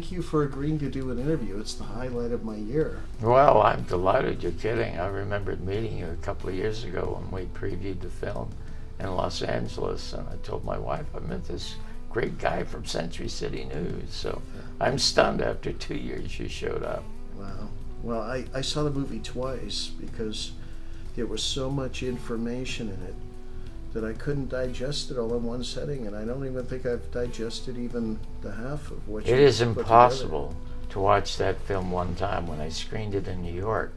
thank you for agreeing to do an interview. It's the highlight of my year. Well, I'm delighted. You're kidding. I remembered meeting you a couple of years ago when we previewed the film in Los Angeles, and I told my wife I met this great guy from Century City News. So I'm stunned after 2 years you showed up. Wow. Well, I saw the movie twice because there was so much information in it that I couldn't digest it all in one setting, and I don't even think I've digested even the half of what you It is put together. impossible to watch that film one time. When I screened it in New York,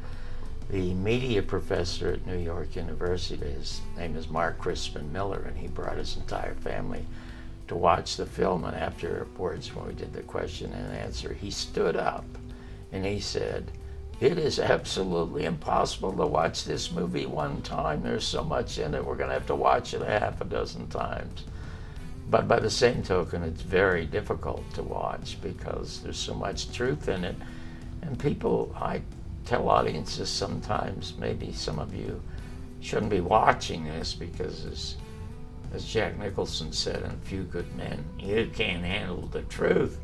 the media professor at New York University, his name is Mark Crispin Miller, and he brought his entire family to watch the film. And afterwards, when we did the question and answer, he stood up and he said, "It is absolutely impossible to watch this movie one time. There's so much in it, we're going to have to watch it a half a dozen times." But by the same token, it's very difficult to watch because there's so much truth in it. And people, I tell audiences sometimes, maybe some of you shouldn't be watching this because, as Jack Nicholson said in A Few Good Men, you can't handle the truth.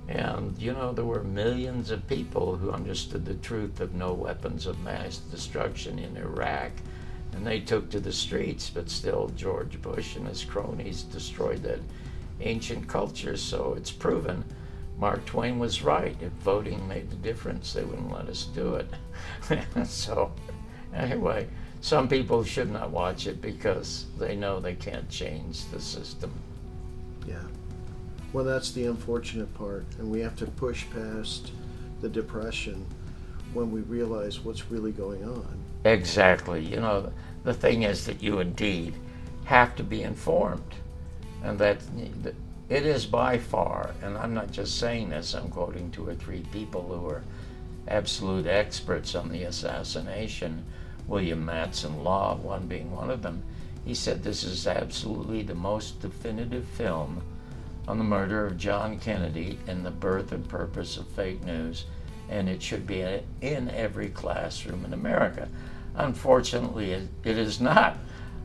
And, you know, there were millions of people who understood the truth of no weapons of mass destruction in Iraq, and they took to the streets, but still George Bush and his cronies destroyed that ancient culture. So it's proven Mark Twain was right. If voting made the difference, they wouldn't let us do it. So anyway, some people should not watch it because they know they can't change the system. Yeah. Well, that's the unfortunate part, and we have to push past the depression when we realize what's really going on. Exactly. You know, the thing is that you indeed have to be informed, and that it is by far, and I'm not just saying this, I'm quoting 2 or 3 people who are absolute experts on the assassination, William Matson Law, one being one of them. He said this is absolutely the most definitive film on the murder of John Kennedy and the birth and purpose of fake news, and it should be in every classroom in America. Unfortunately, it is not.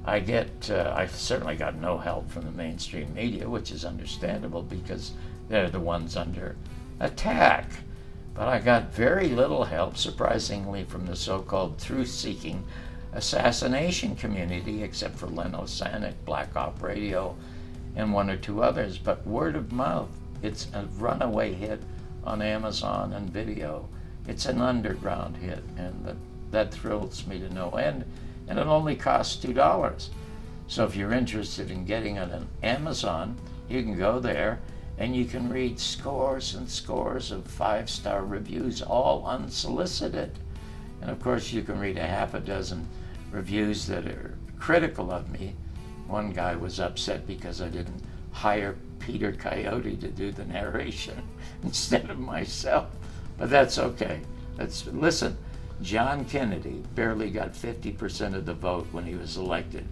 I certainly got no help from the mainstream media, which is understandable because they're the ones under attack. But I got very little help, surprisingly, from the so-called truth-seeking assassination community, except for Leno Sanik, Black Op Radio, and 1 or 2 others. But word of mouth, it's a runaway hit on Amazon and video. It's an underground hit, and that thrills me to no end. And it only costs $2. So if you're interested in getting it on Amazon, you can go there and you can read scores and scores of 5-star reviews, all unsolicited. And of course, you can read a half a dozen reviews that are critical of me. One guy was upset because I didn't hire Peter Coyote to do the narration instead of myself. But that's okay. Listen, John Kennedy barely got 50% of the vote when he was elected.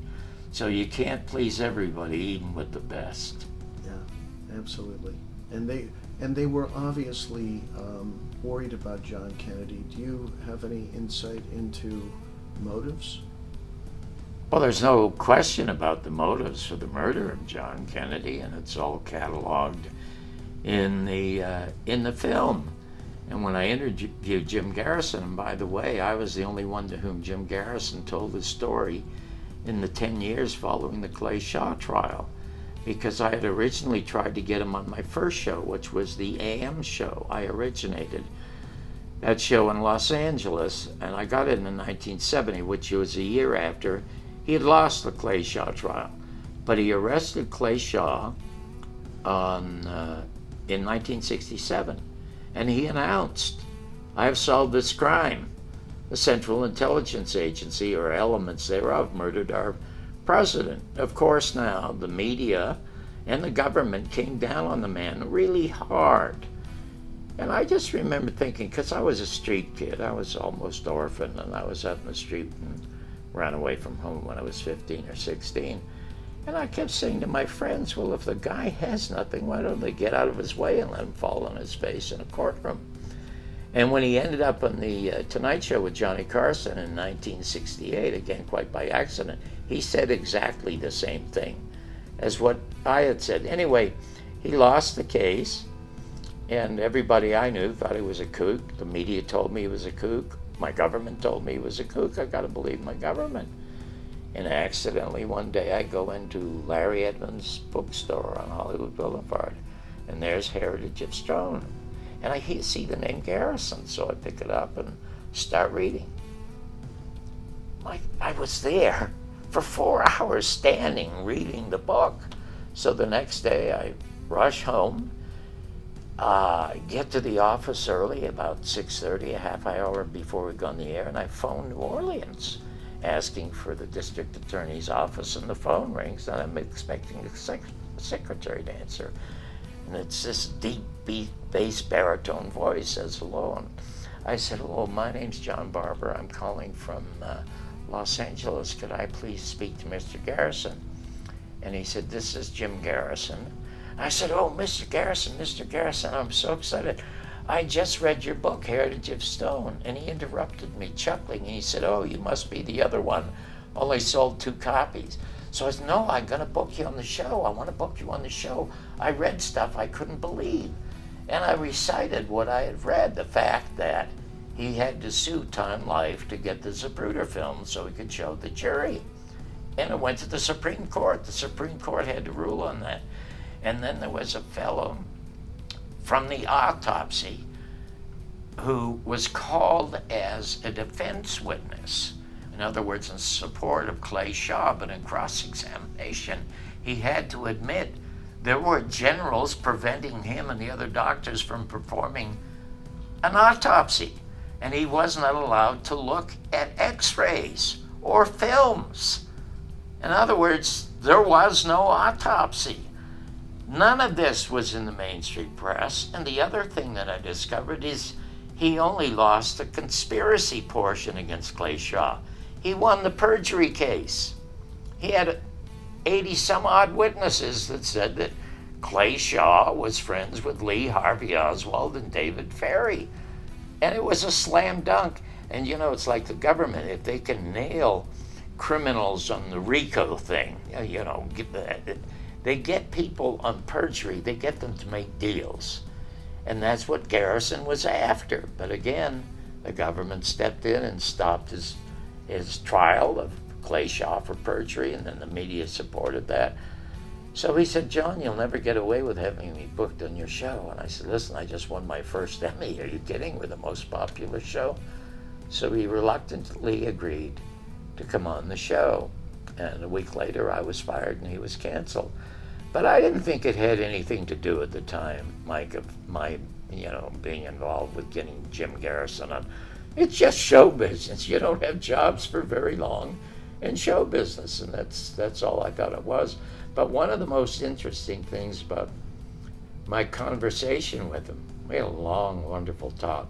So you can't please everybody, even with the best. Yeah, absolutely. And they were obviously worried about John Kennedy. Do you have any insight into motives? Well, there's no question about the motives for the murder of John Kennedy, and it's all cataloged in the film. And when I interviewed Jim Garrison, and by the way, I was the only one to whom Jim Garrison told the story in the 10 years following the Clay Shaw trial, because I had originally tried to get him on my first show, which was the AM show. I originated that show in Los Angeles, and I got it in 1970, which was a year after he had lost the Clay Shaw trial. But he arrested Clay Shaw in 1967. And he announced, "I have solved this crime. The Central Intelligence Agency, or elements thereof, murdered our president." Of course, now the media and the government came down on the man really hard. And I just remember thinking, because I was a street kid, I was almost orphaned, and I was out in the street and ran away from home when I was 15 or 16. And I kept saying to my friends, well, if the guy has nothing, why don't they get out of his way and let him fall on his face in a courtroom? And when he ended up on the Tonight Show with Johnny Carson in 1968, again quite by accident, he said exactly the same thing as what I had said. Anyway, he lost the case, And everybody I knew thought he was a kook. The media told me he was a kook. My government told me he was a kook. I got to believe my government. And accidentally one day I go into Larry Edmonds' bookstore on Hollywood Boulevard, and there's Heritage of Stone. And I see the name Garrison, so I pick it up and start reading. I was there for 4 hours standing reading the book. So the next day I rush home, get to the office early, about 6:30, a half hour before we go on the air, and I phone New Orleans asking for the district attorney's office, and the phone rings, and I'm expecting the secretary to answer. And it's this deep bass baritone voice says hello. And I said, hello, my name's John Barbour. I'm calling from Los Angeles. Could I please speak to Mr. Garrison? And he said, this is Jim Garrison. I said, oh, Mr. Garrison, I'm so excited. I just read your book, Heritage of Stone. And he interrupted me, chuckling, and he said, oh, you must be the other one. Only sold 2 copies. So I said, no, I'm going to book you on the show. I want to book you on the show. I read stuff I couldn't believe. And I recited what I had read, the fact that he had to sue Time Life to get the Zapruder film so he could show the jury. And it went to the Supreme Court. The Supreme Court had to rule on that. And then there was a fellow from the autopsy who was called as a defense witness. In other words, in support of Clay Shaw, but in cross-examination, he had to admit there were generals preventing him and the other doctors from performing an autopsy. And he was not allowed to look at x-rays or films. In other words, there was no autopsy. None of this was in the mainstream press. And the other thing that I discovered is he only lost the conspiracy portion against Clay Shaw. He won the perjury case. He had 80 some odd witnesses that said that Clay Shaw was friends with Lee Harvey Oswald and David Ferry. And it was a slam dunk. And you know, it's like the government, if they can nail criminals on the RICO thing, you know, they get people on perjury, they get them to make deals. And that's what Garrison was after. But again, the government stepped in and stopped his trial of Clay Shaw for perjury, and then the media supported that. So he said, John, you'll never get away with having me booked on your show. And I said, listen, I just won my first Emmy. Are you kidding? We're the most popular show. So he reluctantly agreed to come on the show. And a week later, I was fired and he was canceled. But I didn't think it had anything to do at the time, Mike, of my, being involved with getting Jim Garrison on. It's just show business. You don't have jobs for very long in show business, and that's all I thought it was. But one of the most interesting things about my conversation with him, we had a long, wonderful talk.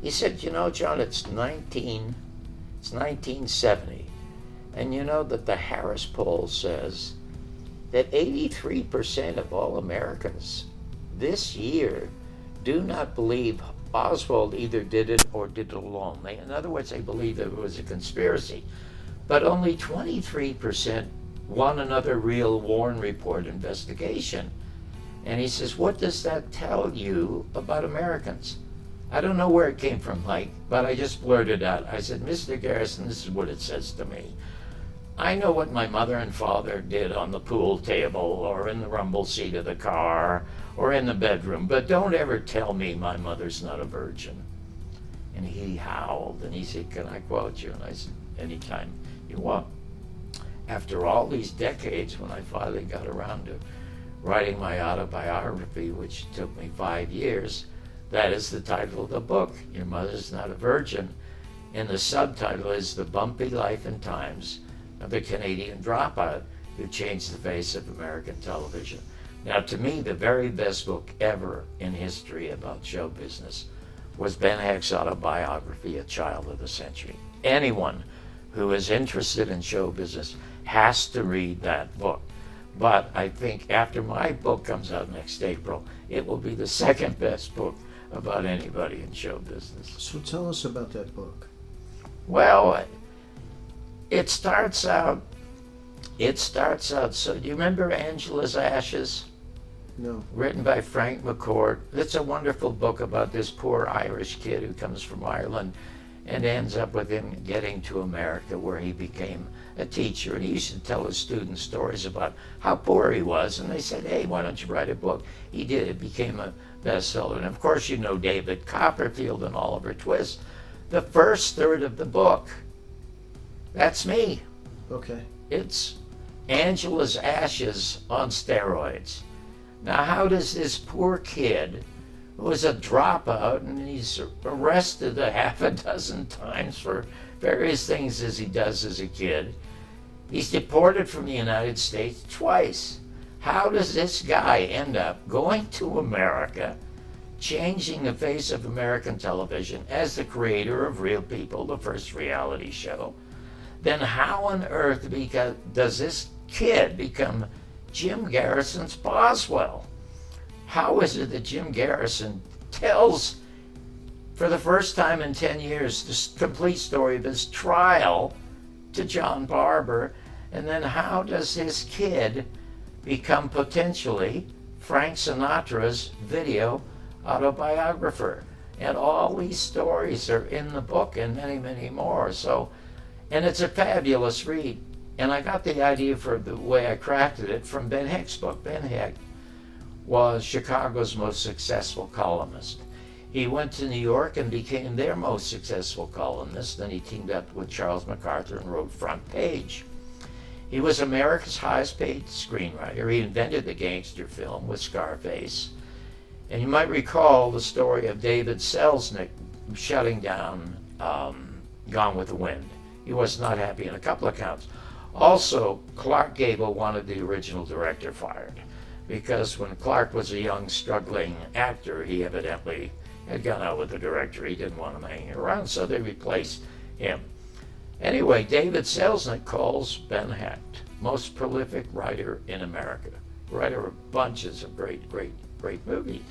He said, John, it's 1970, and you know that the Harris poll says that 83% of all Americans this year do not believe Oswald either did it or did it alone. In other words, they believe it was a conspiracy. But only 23% want another real Warren Report investigation. And he says, what does that tell you about Americans? I don't know where it came from, Mike, but I just blurted out. I said, Mr. Garrison, this is what it says to me. I know what my mother and father did on the pool table or in the rumble seat of the car or in the bedroom, but don't ever tell me my mother's not a virgin. And he howled, and he said, can I quote you? And I said, anytime you want. After all these decades, when I finally got around to writing my autobiography, which took me 5 years, that is the title of the book, Your Mother's Not a Virgin. And the subtitle is The Bumpy Life and Times of the Canadian Dropout Who Changed the Face of American Television. Now, to me, the very best book ever in history about show business was Ben Hecht's autobiography, A Child of the Century. Anyone who is interested in show business has to read that book. But I think after my book comes out next April, it will be the second best book about anybody in show business. So tell us about that book. Well, it starts out, so do you remember Angela's Ashes? No. Written by Frank McCourt. It's a wonderful book about this poor Irish kid who comes from Ireland and ends up with him getting to America, where he became a teacher. And he used to tell his students stories about how poor he was. And they said, hey, why don't you write a book? He did. It became a bestseller. And of course, you know David Copperfield and Oliver Twist. The first third of the book, that's me. Okay. It's Angela's Ashes on steroids. Now, how does this poor kid, who was a dropout and he's arrested a half a dozen times for various things as he does as a kid, he's deported from the United States twice. How does this guy end up going to America, changing the face of American television as the creator of Real People, the first reality show? Then how on earth does this kid become Jim Garrison's Boswell? How is it that Jim Garrison tells, for the first time in 10 years, the complete story of his trial to John Barbour? And then how does this kid become potentially Frank Sinatra's video autobiographer? And all these stories are in the book and many, many more. And it's a fabulous read. And I got the idea for the way I crafted it from Ben Hecht's book. Ben Hecht was Chicago's most successful columnist. He went to New York and became their most successful columnist. Then he teamed up with Charles MacArthur and wrote Front Page. He was America's highest paid screenwriter. He invented the gangster film with Scarface. And you might recall the story of David Selznick shutting down Gone with the Wind. He was not happy on a couple of counts. Also, Clark Gable wanted the original director fired, because when Clark was a young, struggling actor, he evidently had gone out with the director. He didn't want him hanging around, so they replaced him. Anyway, David Selznick calls Ben Hecht most prolific writer in America, writer of bunches of great movies,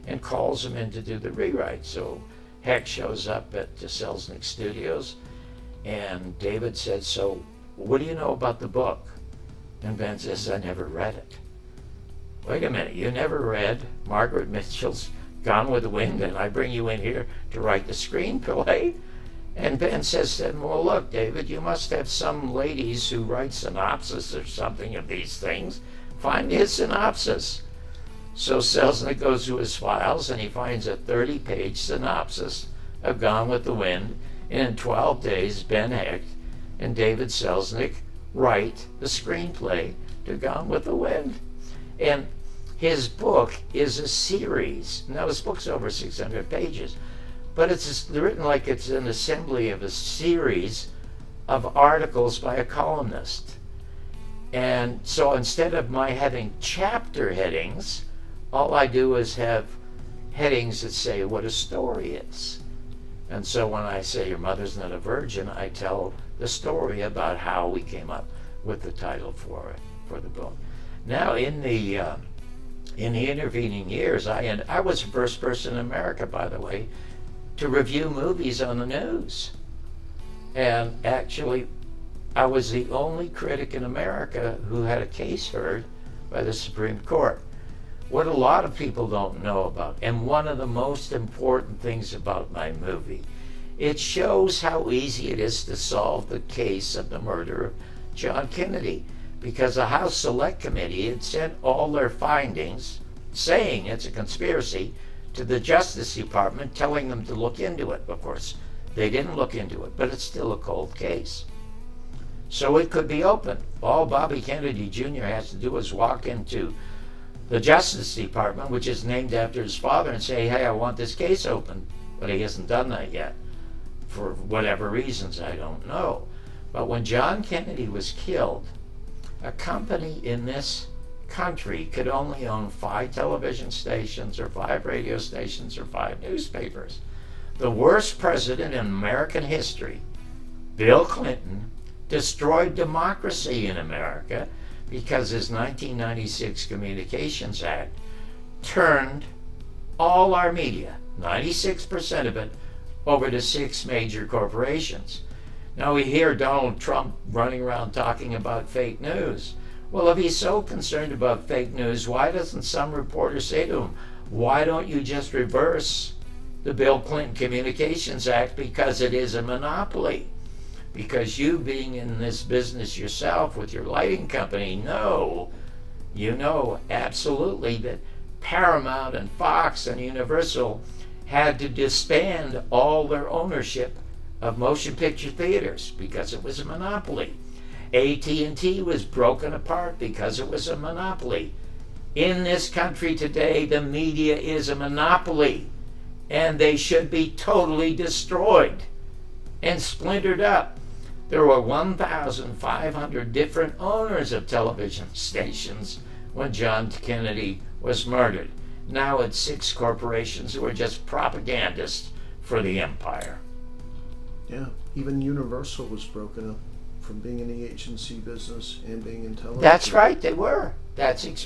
and calls him in to do the rewrite. So Hecht shows up at the Selznick Studios, and David said, so what do you know about the book? And Ben says, I never read it. Wait a minute, you never read Margaret Mitchell's Gone with the Wind, and I bring you in here to write the screenplay? And Ben says to him, well, look, David, you must have some ladies who write synopsis or something of these things. Find me a synopsis. So Selznick goes through his files, and he finds a 30-page synopsis of Gone with the Wind. And in 12 days, Ben Hecht and David Selznick write the screenplay to Gone with the Wind. And his book is a series. Now, his book's over 600 pages, but it's written like it's an assembly of a series of articles by a columnist. And so instead of my having chapter headings, all I do is have headings that say what a story is. And so when I say Your Mother's Not a Virgin, I tell the story about how we came up with the title for the book. Now, in the intervening years, I was the first person in America, by the way, to review movies on the news. And actually, I was the only critic in America who had a case heard by the Supreme Court. What a lot of people don't know about, and one of the most important things about my movie, it shows how easy it is to solve the case of the murder of John Kennedy, because the House Select Committee had sent all their findings, saying it's a conspiracy, to the Justice Department, telling them to look into it. Of course, they didn't look into it, but it's still a cold case. So it could be open. All Bobby Kennedy Jr. has to do is walk into the Justice Department, which is named after his father, and say, hey, I want this case open. But he hasn't done that yet, for whatever reasons, I don't know. But when John Kennedy was killed, a company in this country could only own 5 television stations or 5 radio stations or 5 newspapers. The worst president in American history, Bill Clinton, destroyed democracy in America because his 1996 Communications Act turned all our media, 96% of it, over to 6 major corporations. Now we hear Donald Trump running around talking about fake news. Well, if he's so concerned about fake news, why doesn't some reporter say to him, why don't you just reverse the Bill Clinton Communications Act because it is a monopoly? Because you, being in this business yourself with your lighting company, you know absolutely that Paramount and Fox and Universal had to disband all their ownership of motion picture theaters because it was a monopoly. AT&T was broken apart because it was a monopoly. In this country today, the media is a monopoly, and they should be totally destroyed and splintered up. There were 1,500 different owners of television stations when John Kennedy was murdered. Now it's 6 corporations who are just propagandists for the empire. Yeah, even Universal was broken up from being in the agency business and being in television. That's right, they were.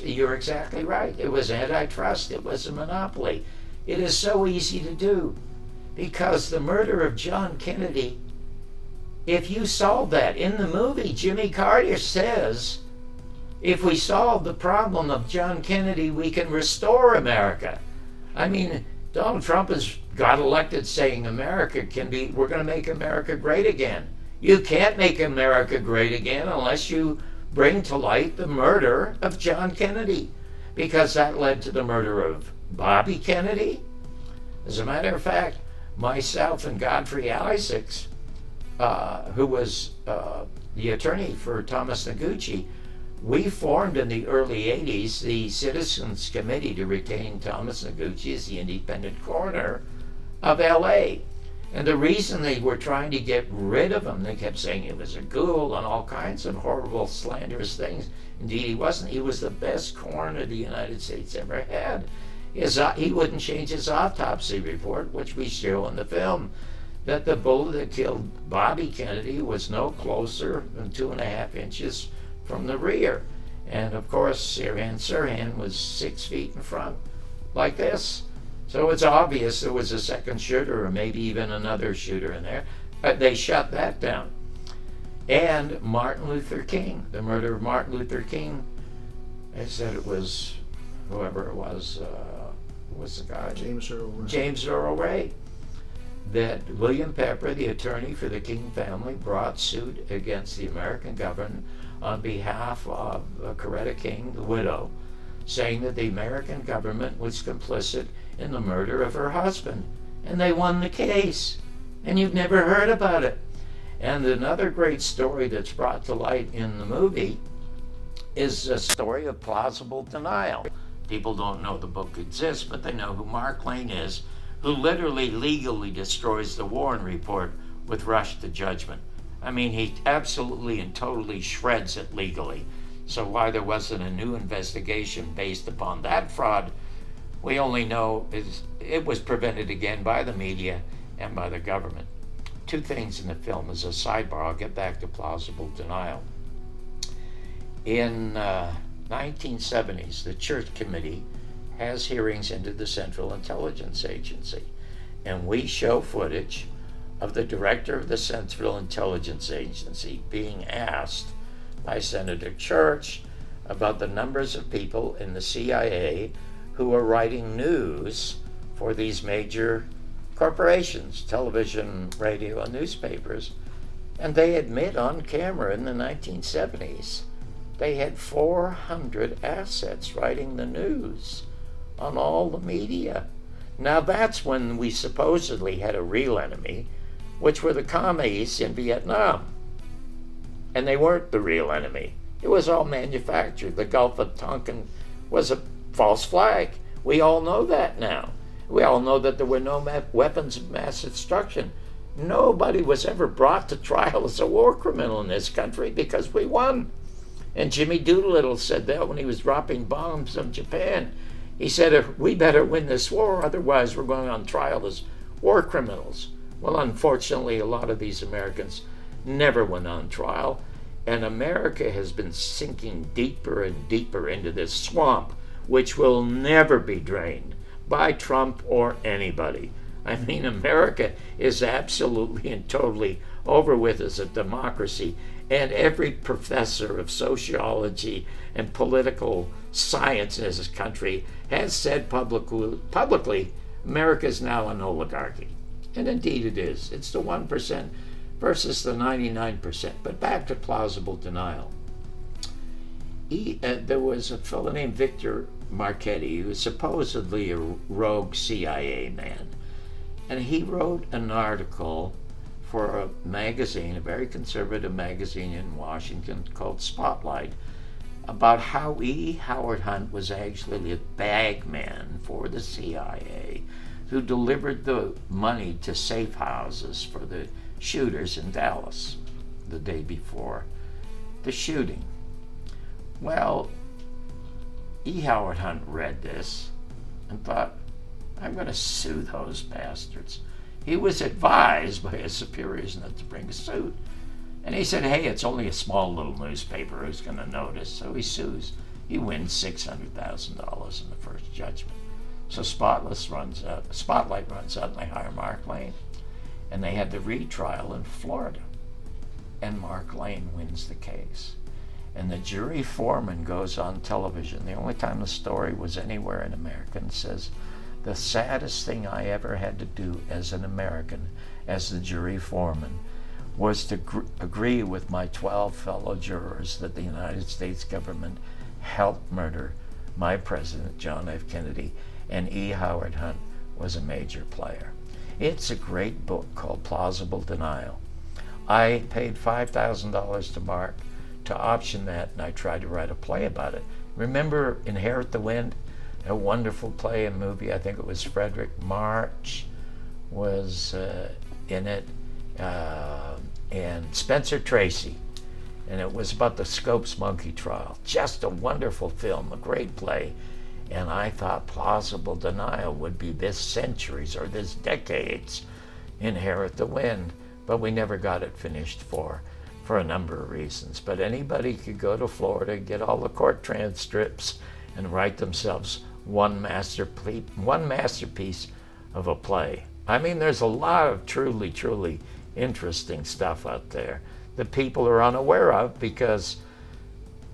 You're exactly right. It was antitrust. It was a monopoly. It is so easy to do because the murder of John Kennedy, if you solve that, in the movie, Jimmy Carter says, if we solve the problem of John Kennedy, we can restore America. I mean, Donald Trump has got elected saying we're going to make America great again. You can't make America great again unless you bring to light the murder of John Kennedy, because that led to the murder of Bobby Kennedy. As a matter of fact, myself and Godfrey Isaacs, who was the attorney for Thomas Noguchi, we formed in the early 80s the Citizens Committee to retain Thomas Noguchi as the independent coroner of LA. And the reason they were trying to get rid of him, they kept saying he was a ghoul and all kinds of horrible, slanderous things. Indeed, he wasn't. He was the best coroner the United States ever had. He wouldn't change his autopsy report, which we show in the film, that the bullet that killed Bobby Kennedy was no closer than 2.5 inches from the rear. And of course, Sirhan was 6 feet in front, like this. So it's obvious there was a second shooter or maybe even another shooter in there. They shut that down. And Martin Luther King, the murder of Martin Luther King, they said it was whoever it was the guy? James Earl Ray. James Earl Ray. That William Pepper, the attorney for the King family, brought suit against the American government on behalf of Coretta King, the widow, saying that the American government was complicit in the murder of her husband. And they won the case. And you've never heard about it. And another great story that's brought to light in the movie is a story of plausible denial. People don't know the book exists, but they know who Mark Lane is, who literally legally destroys the Warren Report with rush to judgment. I mean, he absolutely and totally shreds it legally. So why there wasn't a new investigation based upon that fraud, we only know is it was prevented again by the media and by the government. 2 things in the film as a sidebar. I'll get back to plausible denial. In 1970s, the Church Committee has hearings into the Central Intelligence Agency, and we show footage of the director of the Central Intelligence Agency being asked by Senator Church about the numbers of people in the CIA who are writing news for these major corporations, television, radio, and newspapers. And they admit on camera in the 1970s they had 400 assets writing the news on all the media. Now that's when we supposedly had a real enemy, which were the commies in Vietnam. And they weren't the real enemy. It was all manufactured. The Gulf of Tonkin was a false flag. We all know that now. We all know that there were no weapons of mass destruction. Nobody was ever brought to trial as a war criminal in this country because we won. And Jimmy Doolittle said that when he was dropping bombs on Japan. He said, we better win this war, otherwise we're going on trial as war criminals. Well, unfortunately, a lot of these Americans never went on trial, and America has been sinking deeper and deeper into this swamp, which will never be drained by Trump or anybody. I mean, America is absolutely and totally over with as a democracy, and every professor of sociology and political science in this country has said publicly America is now an oligarchy. And indeed it is. It's the 1% versus the 99%. But back to plausible denial. There was a fellow named Victor Marchetti, who was supposedly a rogue CIA man. And he wrote an article for a magazine, a very conservative magazine in Washington called Spotlight, about how E. Howard Hunt was actually a bagman for the CIA who delivered the money to safe houses for the shooters in Dallas the day before the shooting. Well, E. Howard Hunt read this and thought, I'm going to sue those bastards. He was advised by his superiors not to bring a suit. And he said, hey, it's only a small little newspaper, who's going to notice? So he sues. He wins $600,000 in the first judgment. So Spotlight runs out, and they hire Mark Lane. And they had the retrial in Florida. And Mark Lane wins the case. And the jury foreman goes on television, the only time the story was anywhere in America, and says, the saddest thing I ever had to do as an American, as the jury foreman, was to agree with my 12 fellow jurors that the United States government helped murder my president, John F. Kennedy, and E. Howard Hunt was a major player. It's a great book called Plausible Denial. I paid $5,000 to Mark to option that, and I tried to write a play about it. Remember Inherit the Wind? A wonderful play and movie. I think it was Frederick March was in it, and Spencer Tracy. And it was about the Scopes monkey trial. Just a wonderful film, a great play. And I thought Plausible Denial would be this century's or this decade's Inherit the Wind. But we never got it finished for a number of reasons. But anybody could go to Florida, get all the court transcripts, and write themselves one masterpiece of a play. I mean, there's a lot of truly, truly interesting stuff out there that people are unaware of because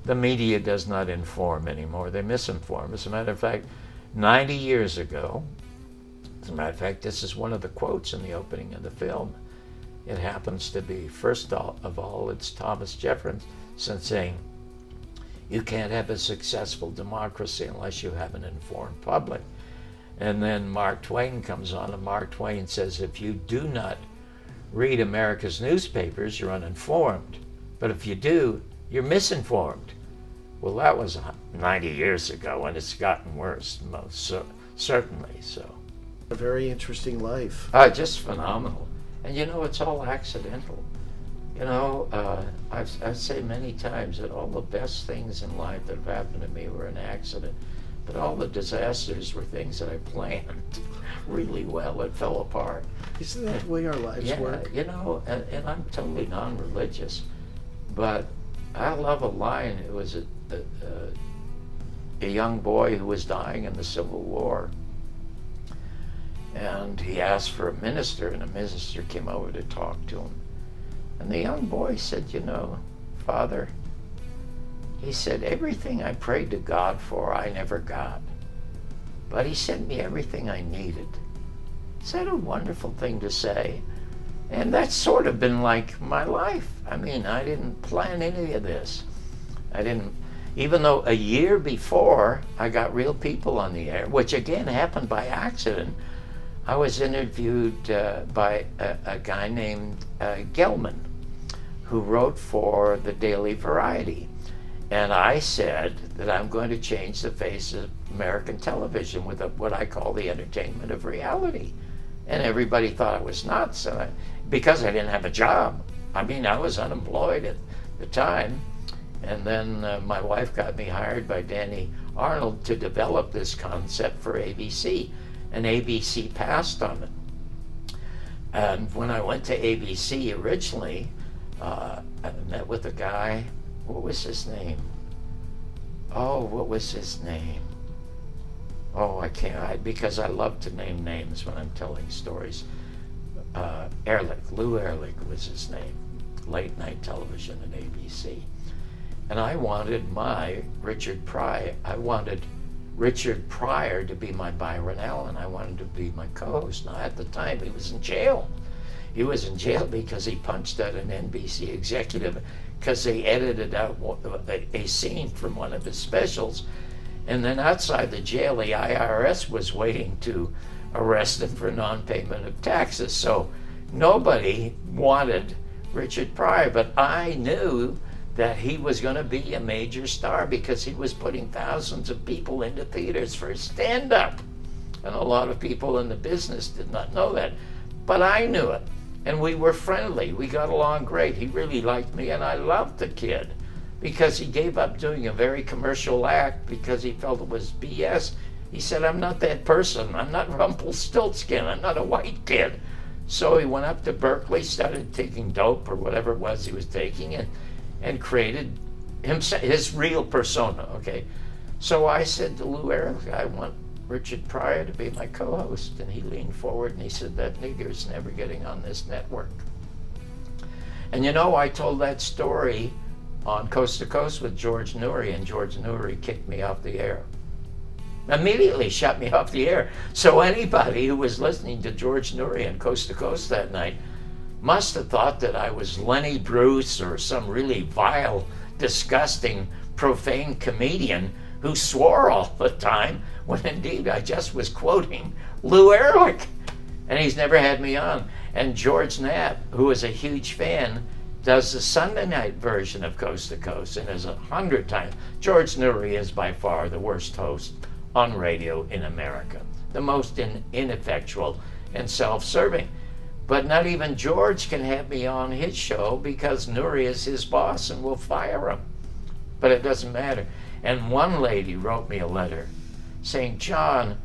the media does not inform anymore. They misinform. As a matter of fact, 90 years ago, this is one of the quotes in the opening of the film. It happens to be, first of all, it's Thomas Jefferson saying, you can't have a successful democracy unless you have an informed public. And then Mark Twain comes on, and Mark Twain says, if you do not read America's newspapers, you're uninformed. But if you do, you're misinformed. Well, that was 90 years ago, and it's gotten worse, most certainly so. A very interesting life. Just phenomenal. And it's all accidental. I've said many times that all the best things in life that have happened to me were an accident, but all the disasters were things that I planned really well. It fell apart. Isn't that the way our lives work? And I'm totally non-religious, but I love a line. It was a young boy who was dying in the Civil War, and he asked for a minister, and a minister came over to talk to him. And the young boy said, Father, he said, everything I prayed to God for, I never got. But he sent me everything I needed. Is that a wonderful thing to say? And that's sort of been like my life. I mean, I didn't plan any of this. Even though a year before I got Real People on the air, which again happened by accident, I was interviewed by a guy named Gelman, who wrote for the Daily Variety. And I said that I'm going to change the face of American television with what I call the entertainment of reality. And everybody thought I was nuts because I didn't have a job. I mean, I was unemployed at the time. And then my wife got me hired by Danny Arnold to develop this concept for ABC. And ABC passed on it. And when I went to ABC originally, I met with a guy. What was his name? Oh, I can't, because I love to name names when I'm telling stories. Lou Ehrlich was his name, late night television at ABC. And I wanted Richard Pryor to be my Byron Allen. I wanted to be my co-host. Now, at the time, he was in jail. He was in jail because he punched out an NBC executive because they edited out a scene from one of his specials. And then outside the jail, the IRS was waiting to arrest him for non-payment of taxes. So nobody wanted Richard Pryor, but I knew that he was going to be a major star because he was putting thousands of people into theaters for stand-up. And a lot of people in the business did not know that. But I knew it. And we were friendly. We got along great. He really liked me, and I loved the kid because he gave up doing a very commercial act because he felt it was BS. He said, I'm not that person. I'm not Rumpelstiltskin. I'm not a white kid. So he went up to Berkeley, started taking dope or whatever it was he was taking, and created his real persona, okay? So I said to Lou Ehrlich, I want Richard Pryor to be my co-host. And he leaned forward and he said, that nigger's never getting on this network. And I told that story on Coast to Coast with George Noory, and George Noory kicked me off the air. Immediately shut me off the air. So anybody who was listening to George Noory on Coast to Coast that night must have thought that I was Lenny Bruce or some really vile, disgusting, profane comedian who swore all the time, when indeed I just was quoting Lou Ehrlich. And he's never had me on. And George Knapp, who is a huge fan, does the Sunday night version of Coast to Coast and is 100 times. George Noory is by far the worst host on radio in America, the most ineffectual and self-serving. But not even George can have me on his show because Noory is his boss and will fire him. But it doesn't matter. And one lady wrote me a letter saying, John,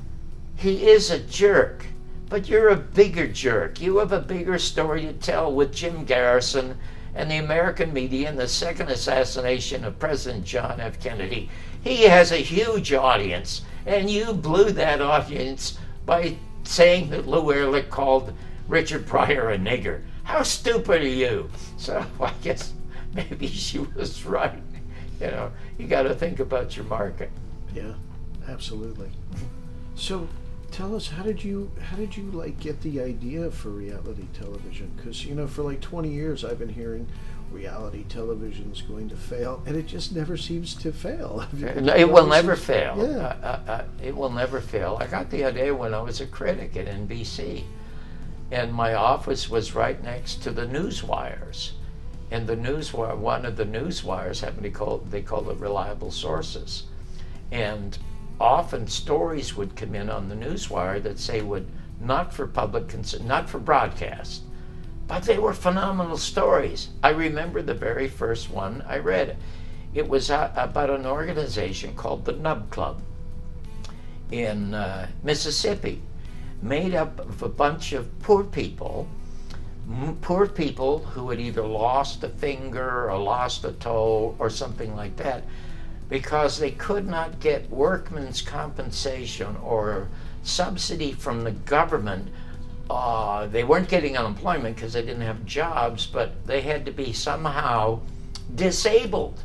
he is a jerk, but you're a bigger jerk. You have a bigger story to tell with Jim Garrison and the American media and the second assassination of President John F. Kennedy. He has a huge audience, and you blew that audience by saying that Lou Ehrlich called Richard Pryor a nigger. How stupid are you? So I guess maybe she was right. You got to think about your market. Yeah, absolutely. So tell us, how did you get the idea for reality television? Because for like 20 years I've been hearing reality television's going to fail, and it just never seems to fail. It will never fail. Yeah. It will never fail. I got the idea when I was a critic at NBC, and my office was right next to the news wires. And one of the news wires happened to they call it reliable sources. And often stories would come in on the newswire that say not for broadcast, but they were phenomenal stories. I remember the very first one I read. It was about an organization called the Nub Club in Mississippi, made up of a bunch of poor people who had either lost a finger or lost a toe or something like that, because they could not get workman's compensation or subsidy from the government. They weren't getting unemployment because they didn't have jobs, but they had to be somehow disabled.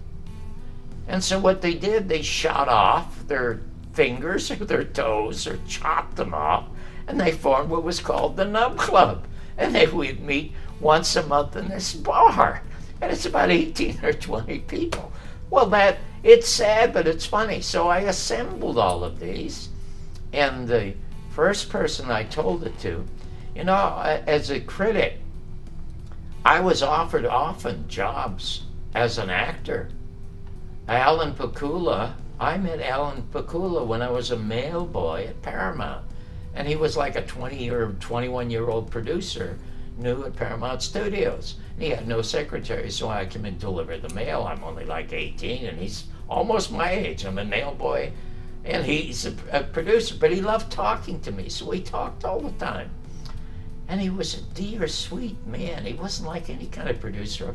And so what they did, they shot off their fingers or their toes or chopped them off, and they formed what was called the Nub Club. And they would meet once a month in this bar, and it's about 18 or 20 people. Well, it's sad, but it's funny. So I assembled all of these, and the first person I told it to, as a critic, I was offered often jobs as an actor. I met Alan Pakula when I was a mail boy at Paramount. And he was like a 20 or 21-year-old producer, new at Paramount Studios. And he had no secretary, so I came and deliver the mail. I'm only like 18, and he's almost my age. I'm a mail boy, and he's a producer. But he loved talking to me, so we talked all the time. And he was a dear, sweet man. He wasn't like any kind of producer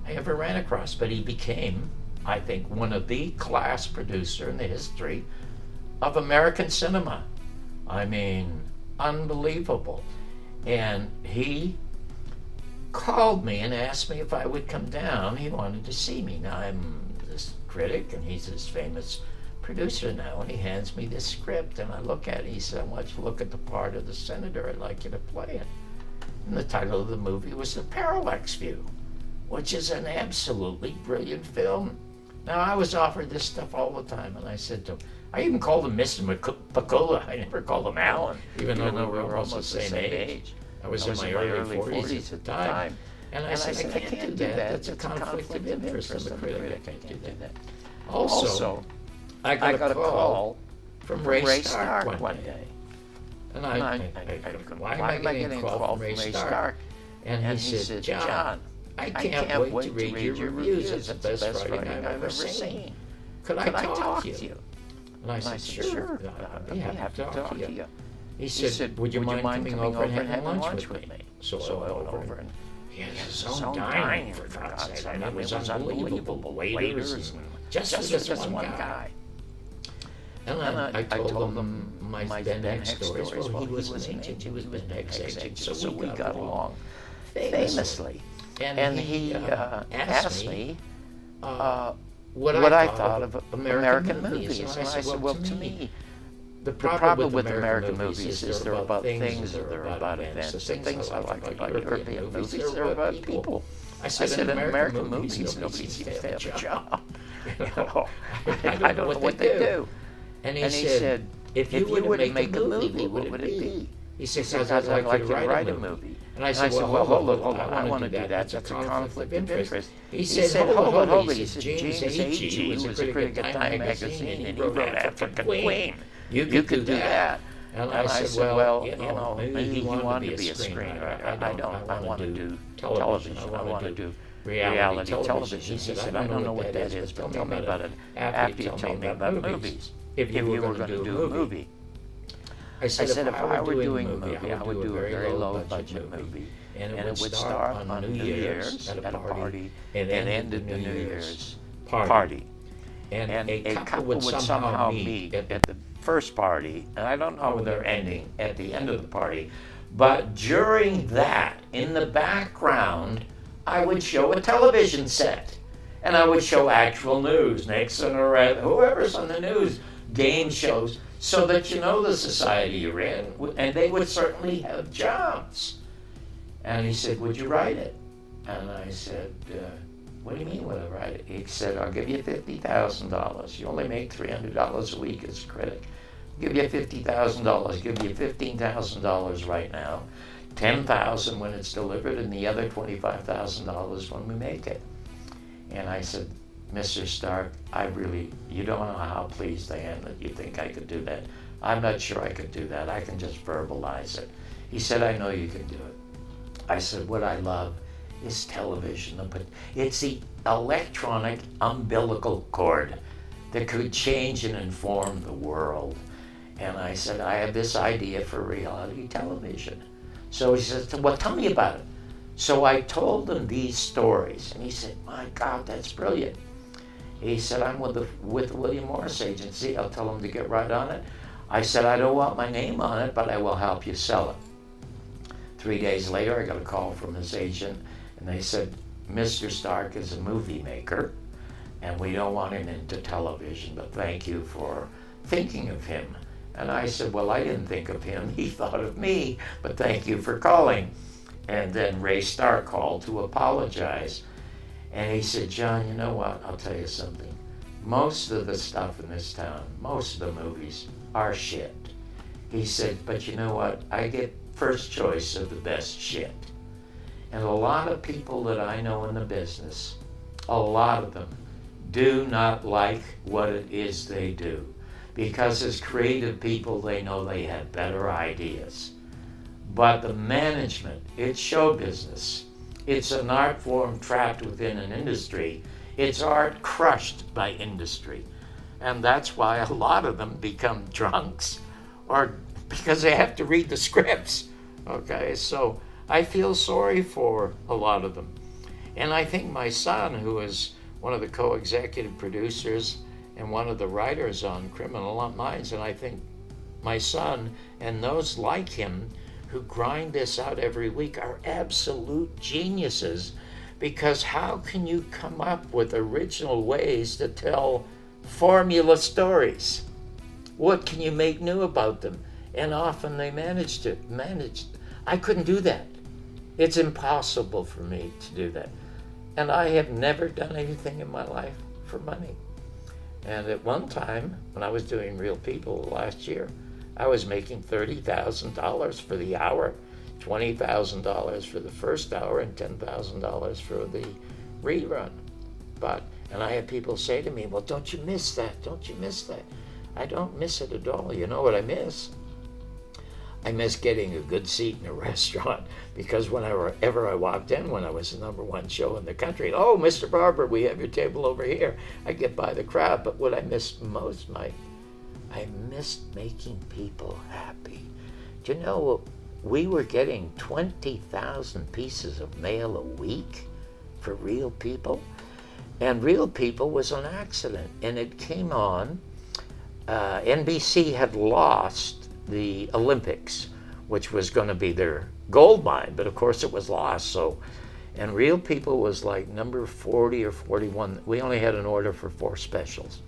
I ever ran across, but he became, I think, one of the class producer in the history of American cinema. I mean, unbelievable. And he called me and asked me if I would come down. He wanted to see me. Now, I'm this critic, and he's this famous producer now, and he hands me this script, and I look at it. He said, I want you to look at the part of the senator. I'd like you to play it. And the title of the movie was The Parallax View, which is an absolutely brilliant film. Now, I was offered this stuff all the time, and I said to him, I even called him Mr. Pakula. I never called him Alan, even though we were almost the same age. I was in my early 40s at the time. And I said, I can't do that. That's a conflict of interest. I'm a critic. I can't do that. Also, I got a call from Ray Stark one day. And I why am I getting a call from Ray Stark? And he said, John, I can't wait to read your reviews. It's the best writing I've ever seen. Could I talk to you? And I said, sure. I'd be happy to talk to you. He said, would you mind coming over and having lunch with me? So I went over and he had his own dining, for God's sake. I mean, it was unbelievable. Waiters, and just for this one guy. And I told them my Ben Heck stories. Well, he was an agent. He was Ben Heck's agent, so we got along famously. And he asked me what I thought of American movies. And I said, well, to me, the problem with American movies is they're about things or they're about events. The things I like about European movies, they're about people. I said, in American movies, nobody seems to have a job. I don't know what they do. And he said, if you were to make a movie, what would it be? He said, I'd like to write a movie. And I said, well, hold on, I want to do that. That's a conflict of interest. He said, hold on. He said, James A.G. was a critic at Time magazine, and he wrote African Queen. You could do that. And I said, well, maybe you want to be a screenwriter. I don't. I want to do television. I want to do reality television. He said, I don't know what that is, but tell me about it after you tell me about movies. If you were going to do a movie. I said, if I were doing a movie, I would do a very low-budget movie, and it would start on New Year's at a party and end at the New Year's party. And a couple would somehow meet at the first party, and I don't know whether they're ending at the end of the party, but during that, in the background, I would show a television set, and I would show actual news, Nixon or whoever's on the news, game shows, so that you know the society you're in, and they would certainly have jobs. And he said, would you write it? And I said, what do you mean, would I write it? He said, I'll give you $50,000. You only make $300 a week as a critic. I'll give you $50,000, give you $15,000 right now, $10,000 when it's delivered, and the other $25,000 when we make it. And I said, Mr. Stark, you don't know how pleased I am that you think I could do that. I'm not sure I could do that. I can just verbalize it. He said, I know you can do it. I said, what I love is television, but it's the electronic umbilical cord that could change and inform the world. And I said, I have this idea for reality television. So he said, well, tell me about it. So I told him these stories, and he said, my God, that's brilliant. He said, I'm with the William Morris Agency. I'll tell them to get right on it. I said, I don't want my name on it, but I will help you sell it. 3 days later, I got a call from his agent, and they said, Mr. Stark is a movie maker, and we don't want him into television, but thank you for thinking of him. And I said, well, I didn't think of him. He thought of me, but thank you for calling. And then Ray Stark called to apologize. And he said, John, you know what? I'll tell you something. Most of the stuff in this town, most of the movies are shit. He said, but you know what? I get first choice of the best shit. And a lot of people that I know in the business, a lot of them do not like what it is they do. Because as creative people, they know they have better ideas. But the management, it's show business. It's an art form trapped within an industry. It's art crushed by industry. And that's why a lot of them become drunks, or because they have to read the scripts. Okay, so I feel sorry for a lot of them. And I think my son, who is one of the co-executive producers and one of the writers on Criminal Minds, and I think my son and those like him who grind this out every week are absolute geniuses, because how can you come up with original ways to tell formula stories? What can you make new about them? And often they manage. I couldn't do that. It's impossible for me to do that. And I have never done anything in my life for money. And at one time, when I was doing Real People last year, I was making $30,000 for the hour, $20,000 for the first hour, and $10,000 for the rerun. And I had people say to me, well, don't you miss that? Don't you miss that? I don't miss it at all. You know what I miss? I miss getting a good seat in a restaurant, because whenever I walked in, when I was the #1 show in the country, oh, Mr. Barbour, we have your table over here. I get by the crowd. But what I miss most, Mike, I missed making people happy. Do you know, we were getting 20,000 pieces of mail a week for Real People? And Real People was an accident. And it came on, NBC had lost the Olympics, which was going to be their gold mine, but of course it was lost. And Real People was like number 40 or 41. We only had an order for 4 specials.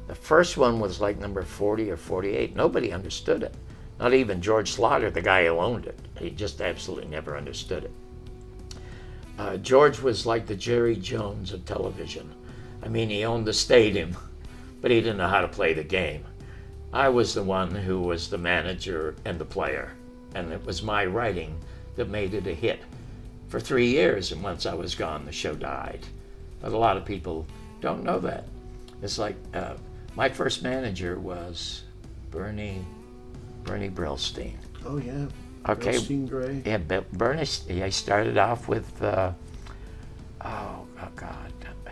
The first one was like number 40 or 48. Nobody understood it. Not even George Slaughter, the guy who owned it. He just absolutely never understood it. George was like the Jerry Jones of television. I mean, he owned the stadium, but he didn't know how to play the game. I was the one who was the manager and the player, and it was my writing that made it a hit for 3 years, and once I was gone, the show died. But a lot of people don't know that. It's like, my first manager was Bernie Brillstein. Oh, yeah. Okay. Brillstein Gray. Yeah, Bernie, I started off with, God,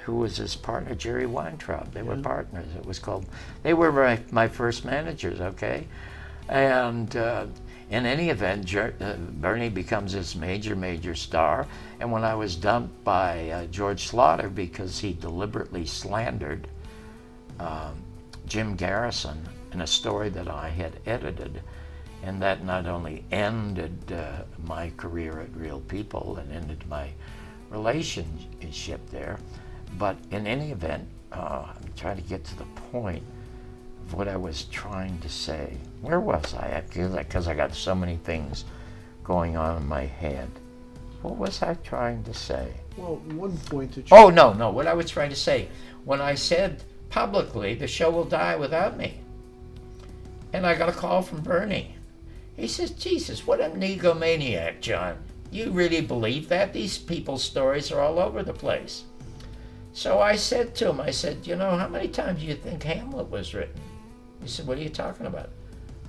who was his partner? Jerry Weintraub. They were partners. It was called, they were my first managers, okay? And in any event, Bernie becomes this major star. And when I was dumped by George Slaughter because he deliberately slandered Jim Garrison in a story that I had edited, and that not only ended my career at Real People and ended my relationship there, but in any event, I'm trying to get to the point of what I was trying to say. Where was I? Because I got so many things going on in my head. What was I trying to say? Well, one point that you... Oh, no. What I was trying to say, when I said publicly, the show will die without me. And I got a call from Bernie. He says, Jesus, what an egomaniac, John. You really believe that? These people's stories are all over the place. So I said to him, I said, you know, how many times do you think Hamlet was written? He said, what are you talking about?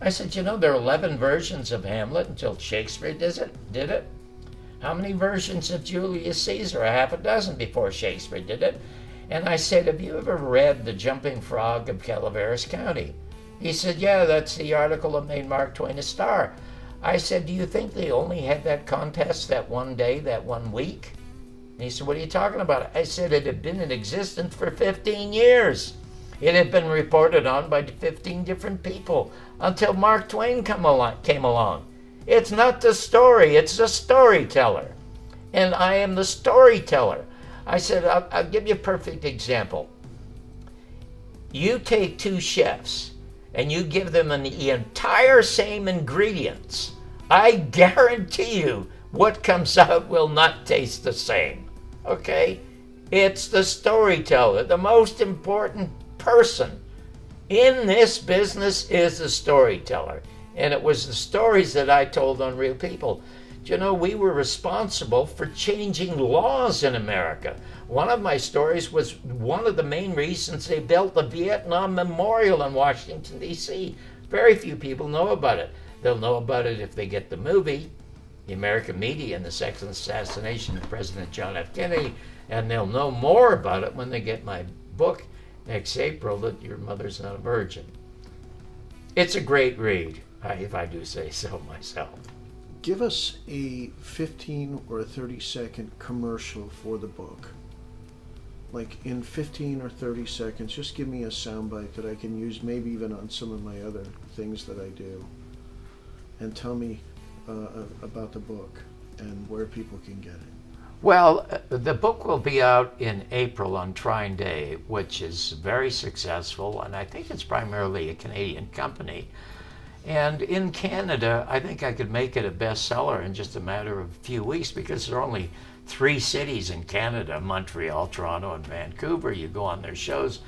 I said, you know, there are 11 versions of Hamlet until Shakespeare did it. How many versions of Julius Caesar? A half a dozen before Shakespeare did it. And I said, have you ever read The Jumping Frog of Calaveras County? He said, yeah, that's the article that made Mark Twain a star. I said, do you think they only had that contest that one day, that 1 week? And he said, what are you talking about? I said, it had been in existence for 15 years. It had been reported on by 15 different people until Mark Twain came along. It's not the story, it's the storyteller. And I am the storyteller. I said, I'll give you a perfect example. You take 2 chefs and you give them the entire same ingredients. I guarantee you what comes out will not taste the same. Okay? It's the storyteller. The most important person in this business is the storyteller. And it was the stories that I told on Real People. You know, we were responsible for changing laws in America. One of my stories was one of the main reasons they built the Vietnam Memorial in Washington, D.C. Very few people know about it. They'll know about it if they get the movie, The American Media and the Sex and Assassination of President John F. Kennedy, and they'll know more about it when they get my book next April, That Your Mother's Not a Virgin. It's a great read, if I do say so myself. Give us a 15 or a 30-second commercial for the book. like in 15 or 30 seconds, just give me a soundbite that I can use maybe even on some of my other things that I do, and tell me about the book and where people can get it. Well, the book will be out in April on Trine Day, which is very successful, and I think it's primarily a Canadian company. And in Canada, I think I could make it a bestseller in just a matter of a few weeks, because there are only 3 cities in Canada, Montreal, Toronto, and Vancouver. You go on their shows,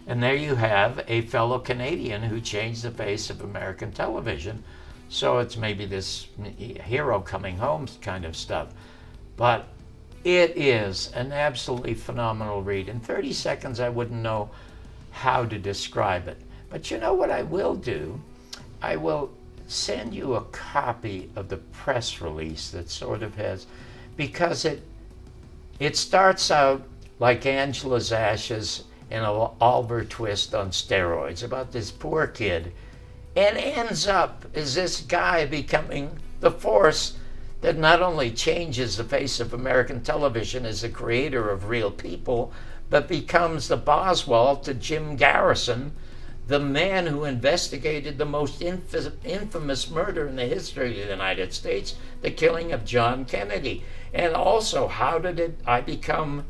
and there you have a fellow Canadian who changed the face of American television. So it's maybe this hero coming home kind of stuff. But it is an absolutely phenomenal read. In 30 seconds, I wouldn't know how to describe it. But you know what I will do? I will send you a copy of the press release that sort of has, because it starts out like Angela's Ashes and an Oliver Twist on steroids about this poor kid, and ends up as this guy becoming the force that not only changes the face of American television as the creator of Real People, but becomes the Boswell to Jim Garrison, the man who investigated the most infamous murder in the history of the United States, the killing of John Kennedy. And also, how did I become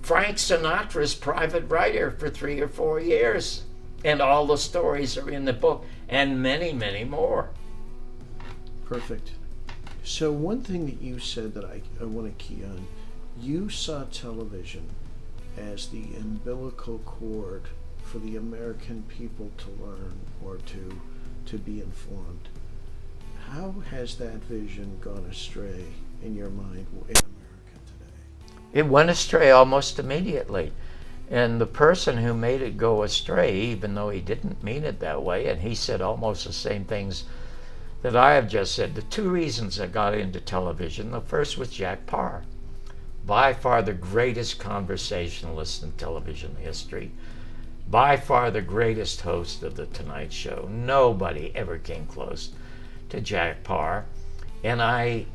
Frank Sinatra's private writer for 3 or 4 years? And all the stories are in the book, and many, many more. Perfect. So one thing that you said that I want to key on, you saw television as the umbilical cord for the American people to learn or to be informed. How has that vision gone astray in your mind in America today? It went astray almost immediately. And the person who made it go astray, even though he didn't mean it that way, and he said almost the same things that I have just said, the 2 reasons I got into television, the first was Jack Paar, by far the greatest conversationalist in television history, by far the greatest host of The Tonight Show. Nobody ever came close to Jack Paar. And I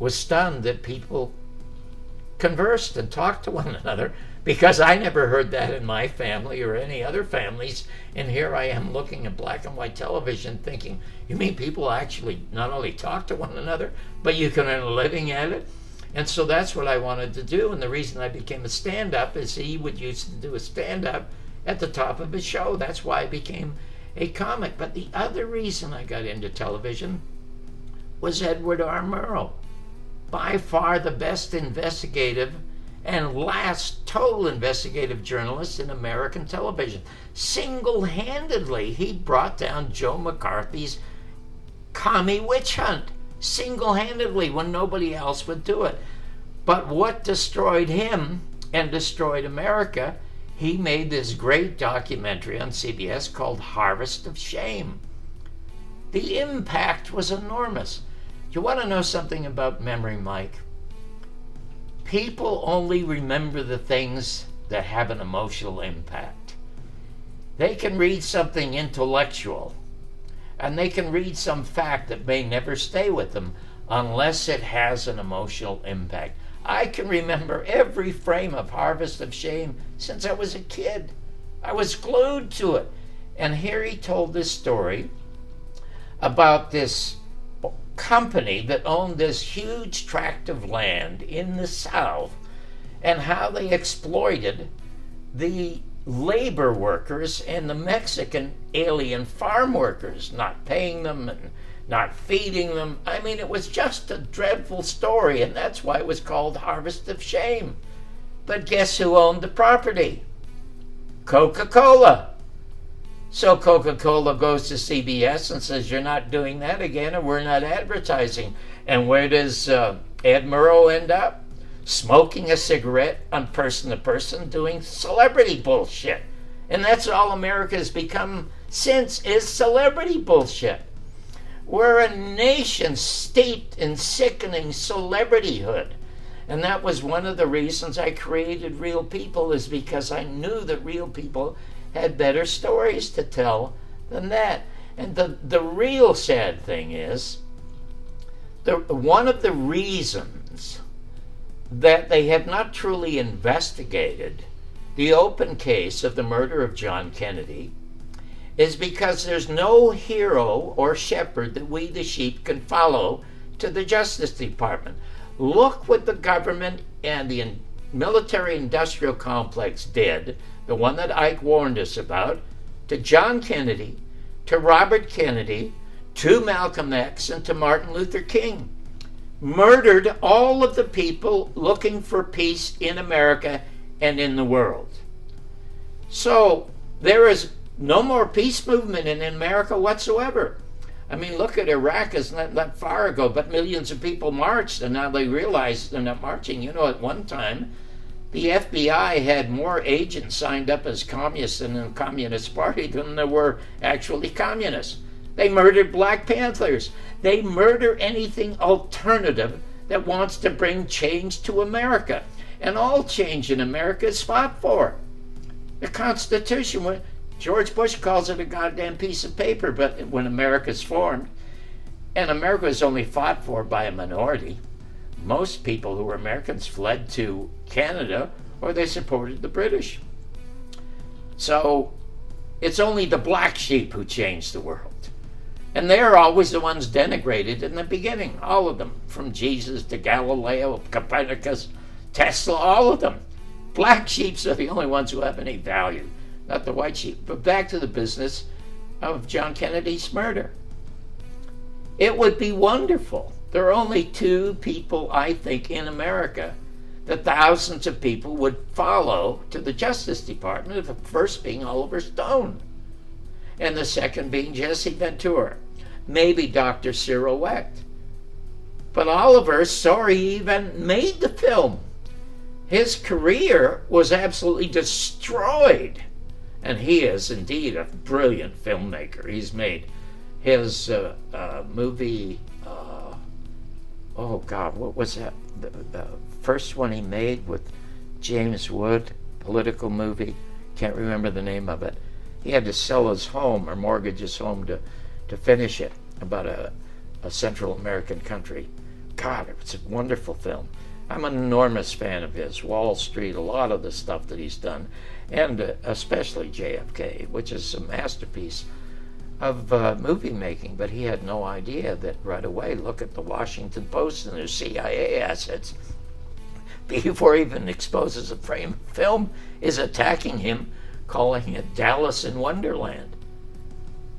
was stunned that people conversed and talked to one another, because I never heard that in my family or any other families. And here I am looking at black and white television thinking, you mean people actually not only talk to one another, but you can earn a living at it? And so that's what I wanted to do. And the reason I became a stand-up is he would used to do a stand-up at the top of his show. That's why I became a comic. But the other reason I got into television was Edward R. Murrow, by far the best investigative and last total investigative journalist in American television. Single-handedly, he brought down Joe McCarthy's commie witch hunt. Single-handedly, when nobody else would do it. But what destroyed him and destroyed America, he made this great documentary on CBS called Harvest of Shame. The impact was enormous. You want to know something about memory, Mike? People only remember the things that have an emotional impact. They can read something intellectual, and they can read some fact that may never stay with them unless it has an emotional impact. I can remember every frame of Harvest of Shame since I was a kid. I was glued to it. And here he told this story about this company that owned this huge tract of land in the South, and how they exploited the labor workers and the Mexican alien farm workers, not paying them and not feeding them. I mean, it was just a dreadful story, and that's why it was called Harvest of Shame. But guess who owned the property? Coca-Cola. So Coca-Cola goes to CBS and says, you're not doing that again, and we're not advertising. And where does Ed Murrow end up? Smoking a cigarette on person to person, doing celebrity bullshit. And that's all America has become since, is celebrity bullshit. We're a nation steeped in sickening celebrityhood. And that was one of the reasons I created Real People, is because I knew that real people had better stories to tell than that. And the real sad thing is, one of the reasons that they have not truly investigated the open case of the murder of John Kennedy is because there's no hero or shepherd that we, the sheep, can follow to the Justice Department. Look what the government and the military-industrial complex did, the one that Ike warned us about, to John Kennedy, to Robert Kennedy, to Malcolm X, and to Martin Luther King. Murdered all of the people looking for peace in America and in the world. So there is no more peace movement in America whatsoever. I mean, look at Iraq. It's not that far ago, but millions of people marched, and now they realize they're not marching. You know, at one time, the FBI had more agents signed up as communists in the Communist Party than there were actually communists. They murdered Black Panthers. They murder anything alternative that wants to bring change to America. And all change in America is fought for. The Constitution, George Bush calls it a goddamn piece of paper, but when America's formed, and America is only fought for by a minority, most people who were Americans fled to Canada or they supported the British. So it's only the black sheep who changed the world. And they're always the ones denigrated in the beginning, all of them, from Jesus to Galileo, Copernicus, Tesla, all of them. Black sheep are the only ones who have any value, not the white sheep. But back to the business of John Kennedy's murder. It would be wonderful. There are only two people, I think, in America that thousands of people would follow to the Justice Department, the first being Oliver Stone, and the second being Jesse Ventura, maybe Dr. Cyril Wecht. But Oliver, sorry he even made the film. His career was absolutely destroyed. And he is indeed a brilliant filmmaker. He's made his movie, oh God, what was that? The first one he made with James Wood, political movie. Can't remember the name of it. He had to sell his home or mortgage his home to finish it, about a Central American country. God, it was a wonderful film. I'm an enormous fan of his. Wall Street, a lot of the stuff that he's done, and especially JFK, which is a masterpiece of movie making. But he had no idea that right away, look at the Washington Post and their CIA assets, before he even exposes a frame of film, is attacking him, calling it Dallas in Wonderland.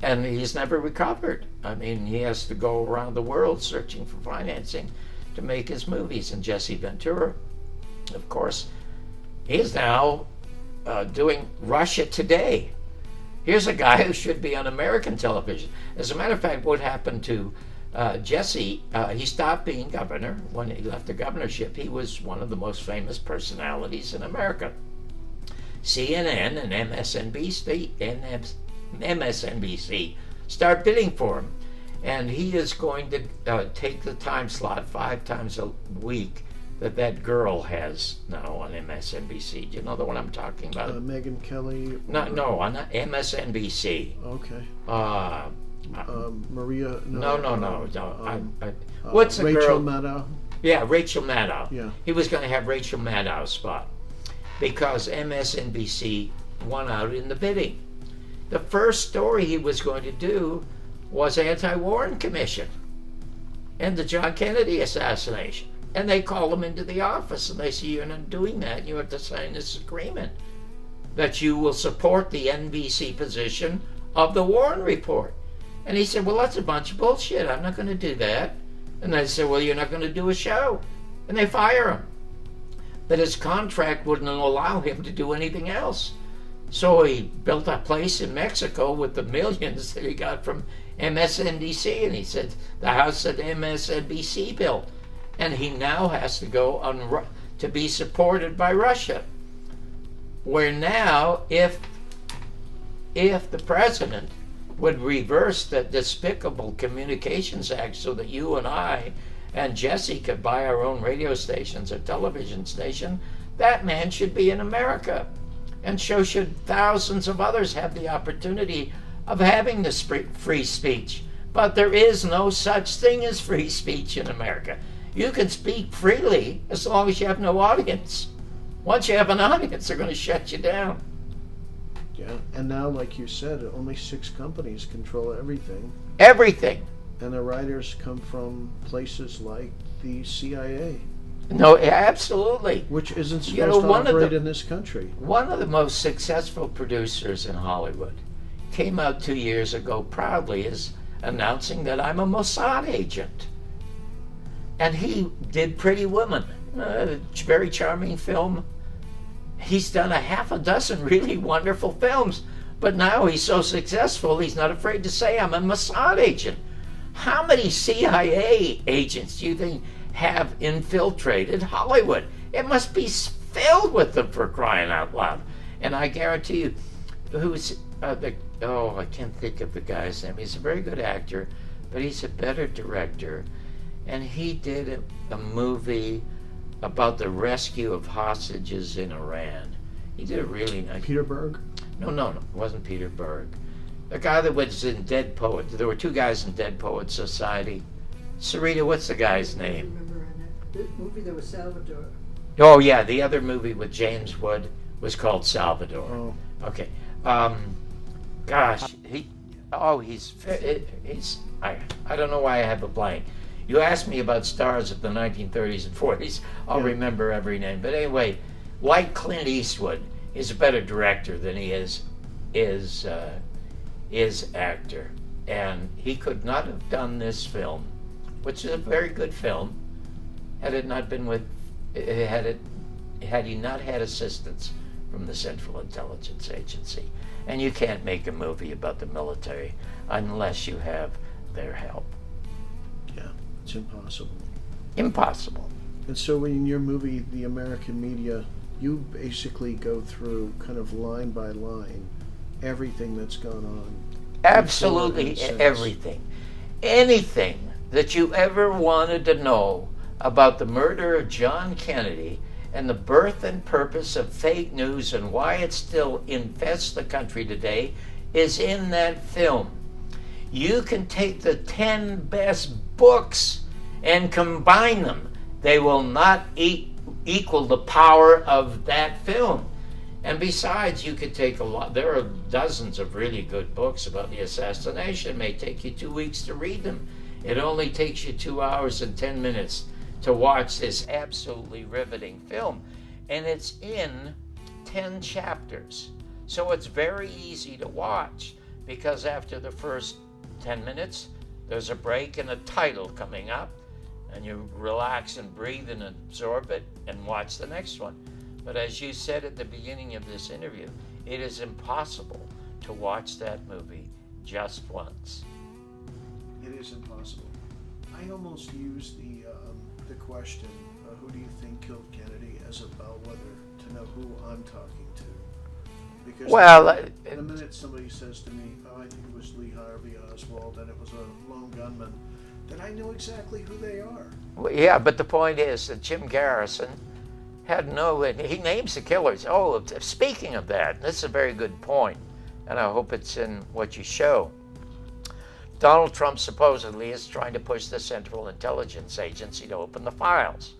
And he's never recovered. I mean, he has to go around the world searching for financing to make his movies. And Jesse Ventura, of course, he's now doing Russia Today. Here's a guy who should be on American television. As a matter of fact, what happened to Jesse, he stopped being governor. When he left the governorship, he was one of the most famous personalities in America. CNN and MSNBC start bidding for him. And he is going to take the time slot 5 times a week that girl has now on MSNBC. Do you know the one I'm talking about? Megyn Kelly? No, on MSNBC. Okay. Maria? No. What's the Rachel girl? Maddow? Yeah, Rachel Maddow. Yeah. He was going to have Rachel Maddow's spot because MSNBC won out in the bidding. The first story he was going to do was Anti-Warren Commission and the John Kennedy assassination. And they call him into the office and they say, you're not doing that. You have to sign this agreement that you will support the NBC position of the Warren Report. And he said, well, that's a bunch of bullshit. I'm not going to do that. And they said, well, you're not going to do a show. And they fire him. But his contract wouldn't allow him to do anything else. So he built a place in Mexico with the millions that he got from MSNBC, and he said the house that MSNBC built, and he now has to go on to be supported by Russia. Where now, if the president would reverse the Despicable Communications Act so that you and I and Jesse could buy our own radio stations or television station, that man should be in America. And so should thousands of others have the opportunity of having this free speech. But there is no such thing as free speech in America. You can speak freely as long as you have no audience. Once you have an audience, they're going to shut you down. Yeah, and now, like you said, only 6 companies control everything. Everything. And the writers come from places like the CIA. No, absolutely. Which isn't supposed to operate in this country. One of the most successful producers in Hollywood came out 2 years ago proudly as announcing that I'm a Mossad agent. And he did Pretty Woman, a very charming film. He's done a half a dozen really wonderful films, but now he's so successful he's not afraid to say I'm a Mossad agent. How many CIA agents do you think have infiltrated Hollywood? It must be filled with them, for crying out loud. And I guarantee you, I can't think of the guy's name. He's a very good actor, but he's a better director. And he did a movie about the rescue of hostages in Iran. He did a really nice... Peter Berg? No, it wasn't Peter Berg. The guy that was in Dead Poet. There were 2 guys in Dead Poet Society. Sarita, what's the guy's name? I remember in that movie there was Salvador. Oh, yeah, the other movie with James Wood was called Salvador. Oh. Okay. I don't know why I have a blank. You asked me about stars of the 1930s and 40s. I'll remember every name. But anyway, like Clint Eastwood, he's a better director than he is actor. And he could not have done this film, which is a very good film, had he not had assistance from the Central Intelligence Agency. And you can't make a movie about the military unless you have their help. Yeah, it's impossible. Impossible. And so in your movie, The American Media, you basically go through kind of line by line everything that's gone on. Absolutely everything. Anything that you ever wanted to know about the murder of John Kennedy and the birth and purpose of fake news and why it still infests the country today is in that film. You can take the 10 best books and combine them. They will not equal the power of that film. And besides, you could take there are dozens of really good books about the assassination. It may take you 2 weeks to read them. It only takes you 2 hours and 10 minutes to watch this absolutely riveting film. And it's in 10 chapters. So it's very easy to watch, because after the first 10 minutes, there's a break and a title coming up, and you relax and breathe and absorb it and watch the next one. But as you said at the beginning of this interview, it is impossible to watch that movie just once. It is impossible. I almost use the question, who do you think killed Kennedy, as a bellwether to know who I'm talking to. Because the minute somebody says to me, I think it was Lee Harvey Oswald and it was a lone gunman, then I know exactly who they are. Well, yeah, but the point is that Jim Garrison he names the killers. Oh, speaking of that, this is a very good point, and I hope it's in what you show. Donald Trump supposedly is trying to push the Central Intelligence Agency to open the files.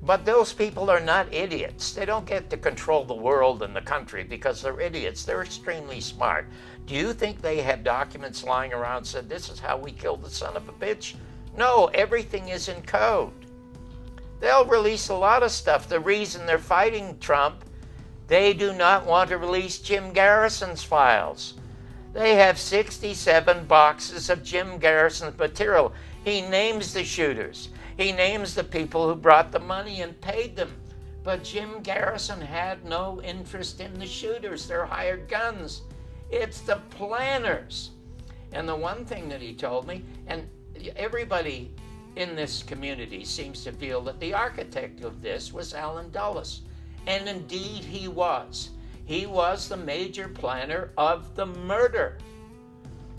But those people are not idiots. They don't get to control the world and the country because they're idiots. They're extremely smart. Do you think they have documents lying around said, this is how we killed the son of a bitch? No, everything is in code. They'll release a lot of stuff. The reason they're fighting Trump, they do not want to release Jim Garrison's files. They have 67 boxes of Jim Garrison's material. He names the shooters. He names the people who brought the money and paid them. But Jim Garrison had no interest in the shooters. They're hired guns. It's the planners. And the one thing that he told me, and everybody in this community seems to feel that the architect of this was Allen Dulles. And indeed he was. He was the major planner of the murder.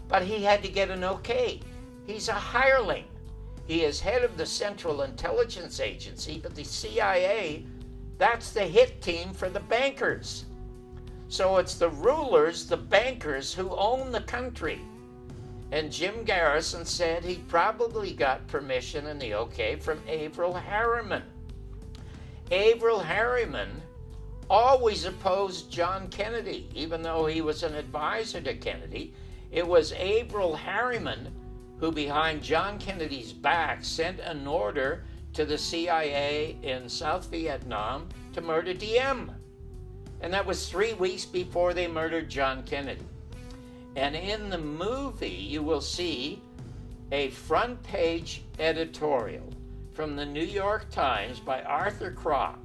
But he had to get an okay. He's a hireling. He is head of the Central Intelligence Agency, but the CIA, that's the hit team for the bankers. So it's the rulers, the bankers, who own the country. And Jim Garrison said he probably got permission and the okay from Averell Harriman. Averell Harriman always opposed John Kennedy, even though he was an advisor to Kennedy. It was Averell Harriman who, behind John Kennedy's back, sent an order to the CIA in South Vietnam to murder Diem. And that was 3 weeks before they murdered John Kennedy. And in the movie, you will see a front page editorial from the New York Times by Arthur Kroc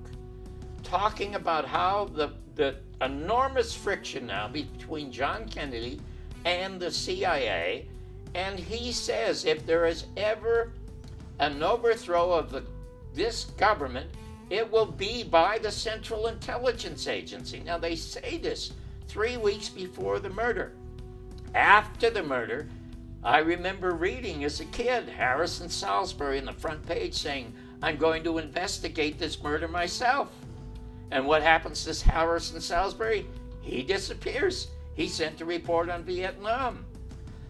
talking about how the enormous friction now between John Kennedy and the CIA. And he says if there is ever an overthrow of this government, it will be by the Central Intelligence Agency. Now, they say this 3 weeks before the murder. After the murder, I remember reading as a kid Harrison Salisbury in the front page saying, I'm going to investigate this murder myself. And what happens to Harrison Salisbury? He disappears. He sent a report on Vietnam.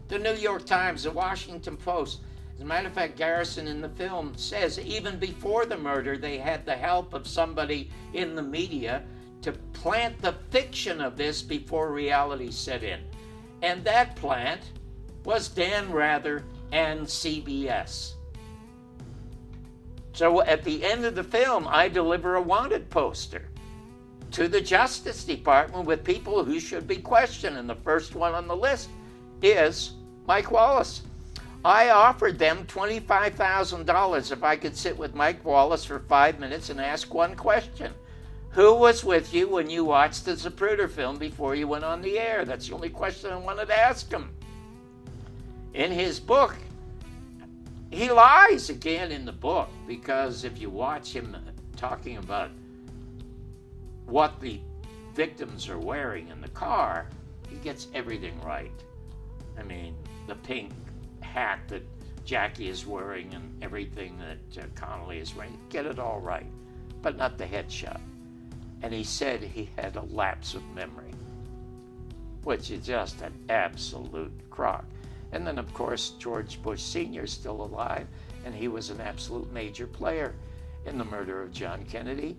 The New York Times, the Washington Post. As a matter of fact, Garrison in the film says even before the murder, they had the help of somebody in the media to plant the fiction of this before reality set in. And that plant was Dan Rather and CBS. So at the end of the film, I deliver a wanted poster to the Justice Department with people who should be questioned. And the first one on the list is Mike Wallace. I offered them $25,000 if I could sit with Mike Wallace for 5 minutes and ask one question. Who was with you when you watched the Zapruder film before you went on the air? That's the only question I wanted to ask him. In his book, he lies again in the book, because if you watch him talking about what the victims are wearing in the car, he gets everything right. I mean, the pink hat that Jackie is wearing and everything that Connolly is wearing, get it all right, but not the headshot. And he said he had a lapse of memory, which is just an absolute crock. And then, of course, George Bush Sr. is still alive, and he was an absolute major player in the murder of John Kennedy.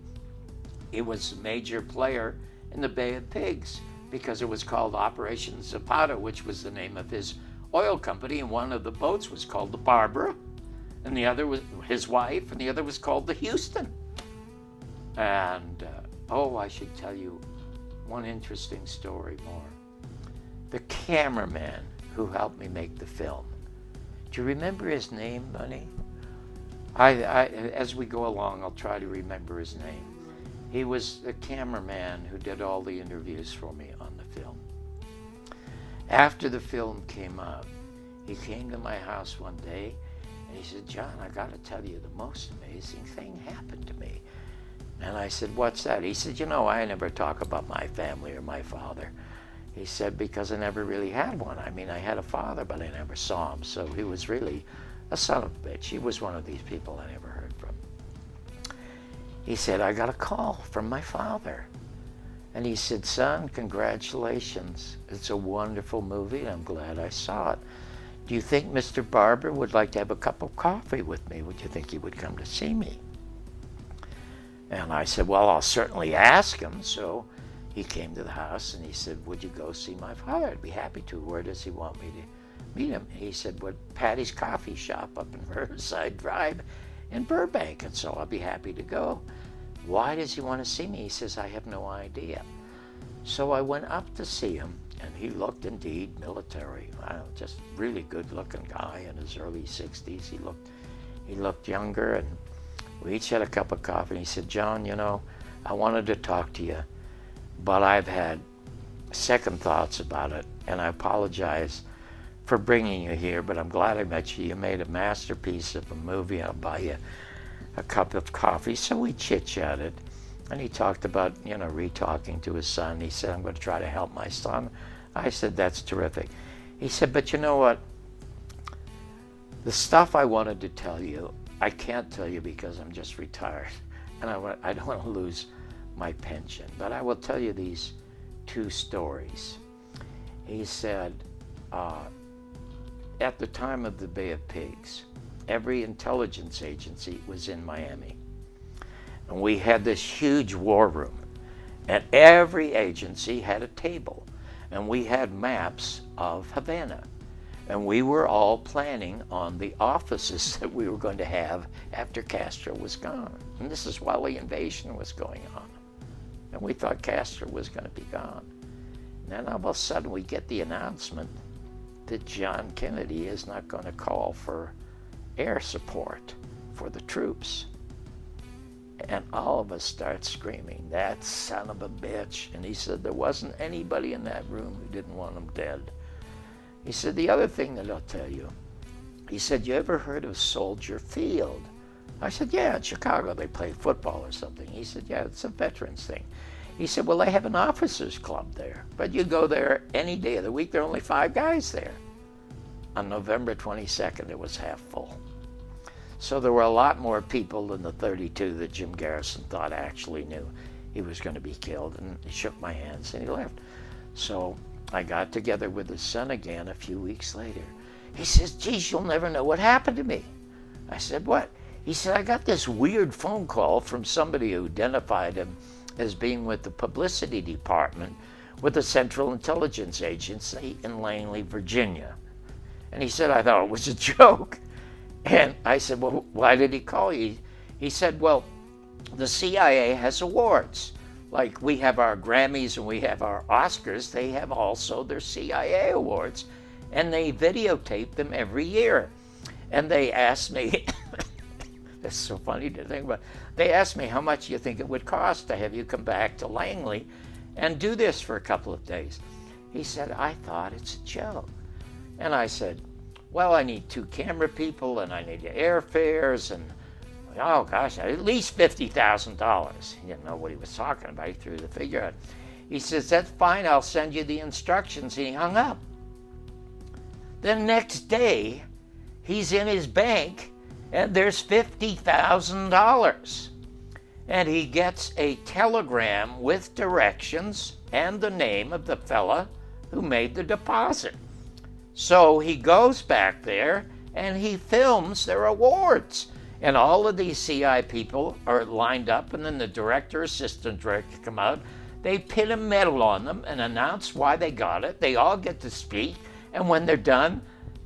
He was a major player in the Bay of Pigs because it was called Operation Zapata, which was the name of his oil company, and one of the boats was called the Barbour, and the other was his wife, and the other was called the Houston. And, I should tell you one interesting story more. The cameraman who helped me make the film, do you remember his name, Bunny? I as we go along, I'll try to remember his name. He was the cameraman who did all the interviews for me on the film. After the film came out, he came to my house one day and he said, John, I got to tell you, the most amazing thing happened to me. And I said, what's that? He said, I never talk about my family or my father. He said, because I never really had one. I mean, I had a father, but I never saw him. So he was really a son of a bitch. He was one of these people I never heard from. He said, I got a call from my father. And he said, son, congratulations. It's a wonderful movie, and I'm glad I saw it. Do you think Mr. Barbour would like to have a cup of coffee with me? Would you think he would come to see me? And I said, well, I'll certainly ask him. So he came to the house and he said, would you go see my father? I'd be happy to. Where does he want me to meet him? He said, well, Patty's Coffee Shop up in Riverside Drive in Burbank. And so I'll be happy to go. Why does he want to see me? He says, I have no idea. So I went up to see him, and he looked indeed military. Just really good-looking guy in his early 60s. He looked younger, and we each had a cup of coffee. And he said, John, I wanted to talk to you, but I've had second thoughts about it, and I apologize for bringing you here, but I'm glad I met you. You made a masterpiece of a movie. I'll buy you a cup of coffee. So we chit-chatted, and he talked about, re-talking to his son. He said, I'm going to try to help my son. I said, that's terrific. He said, but you know what? The stuff I wanted to tell you, I can't tell you because I'm just retired, and I don't want to lose my pension. But I will tell you these two stories. He said, at the time of the Bay of Pigs, every intelligence agency was in Miami. And we had this huge war room. And every agency had a table. And we had maps of Havana. And we were all planning on the offices that we were going to have after Castro was gone. And this is while the invasion was going on. And we thought Castro was going to be gone. And then all of a sudden we get the announcement that John Kennedy is not going to call for air support for the troops. And all of us start screaming, "That son of a bitch." And he said there wasn't anybody in that room who didn't want him dead. He said, the other thing that I'll tell you, he said, "You ever heard of Soldier Field?" I said, "Yeah, in Chicago they play football or something." He said, "Yeah, it's a veterans thing." He said, "Well, they have an officers club there, but you go there any day of the week, there are only 5 guys there." On November 22nd, it was half full. So there were a lot more people than the 32 that Jim Garrison thought actually knew he was going to be killed. And he shook my hands and he left. So I got together with his son again a few weeks later. He says, "Geez, you'll never know what happened to me." I said, "What?" He said, "I got this weird phone call from somebody who identified him as being with the publicity department with the Central Intelligence Agency in Langley, Virginia." And he said, "I thought it was a joke." And I said, "Well, why did he call you?" He said, "Well, the CIA has awards. Like we have our Grammys and we have our Oscars, they have also their CIA awards. And they videotape them every year." And they asked me, that's so funny to think about, they asked me how much you think it would cost to have you come back to Langley and do this for a couple of days. He said, "I thought it's a joke." And I said, "Well, I need 2 camera people and I need airfares and, oh gosh, at least $50,000. He didn't know what he was talking about. He threw the figure out. He says, "That's fine, I'll send you the instructions." And he hung up. The next day, he's in his bank and there's $50,000. And he gets a telegram with directions and the name of the fella who made the deposit. So he goes back there and he films their awards. And all of these CI people are lined up, and then the director, assistant director come out. They pin a medal on them and announce why they got it. They all get to speak, and when they're done,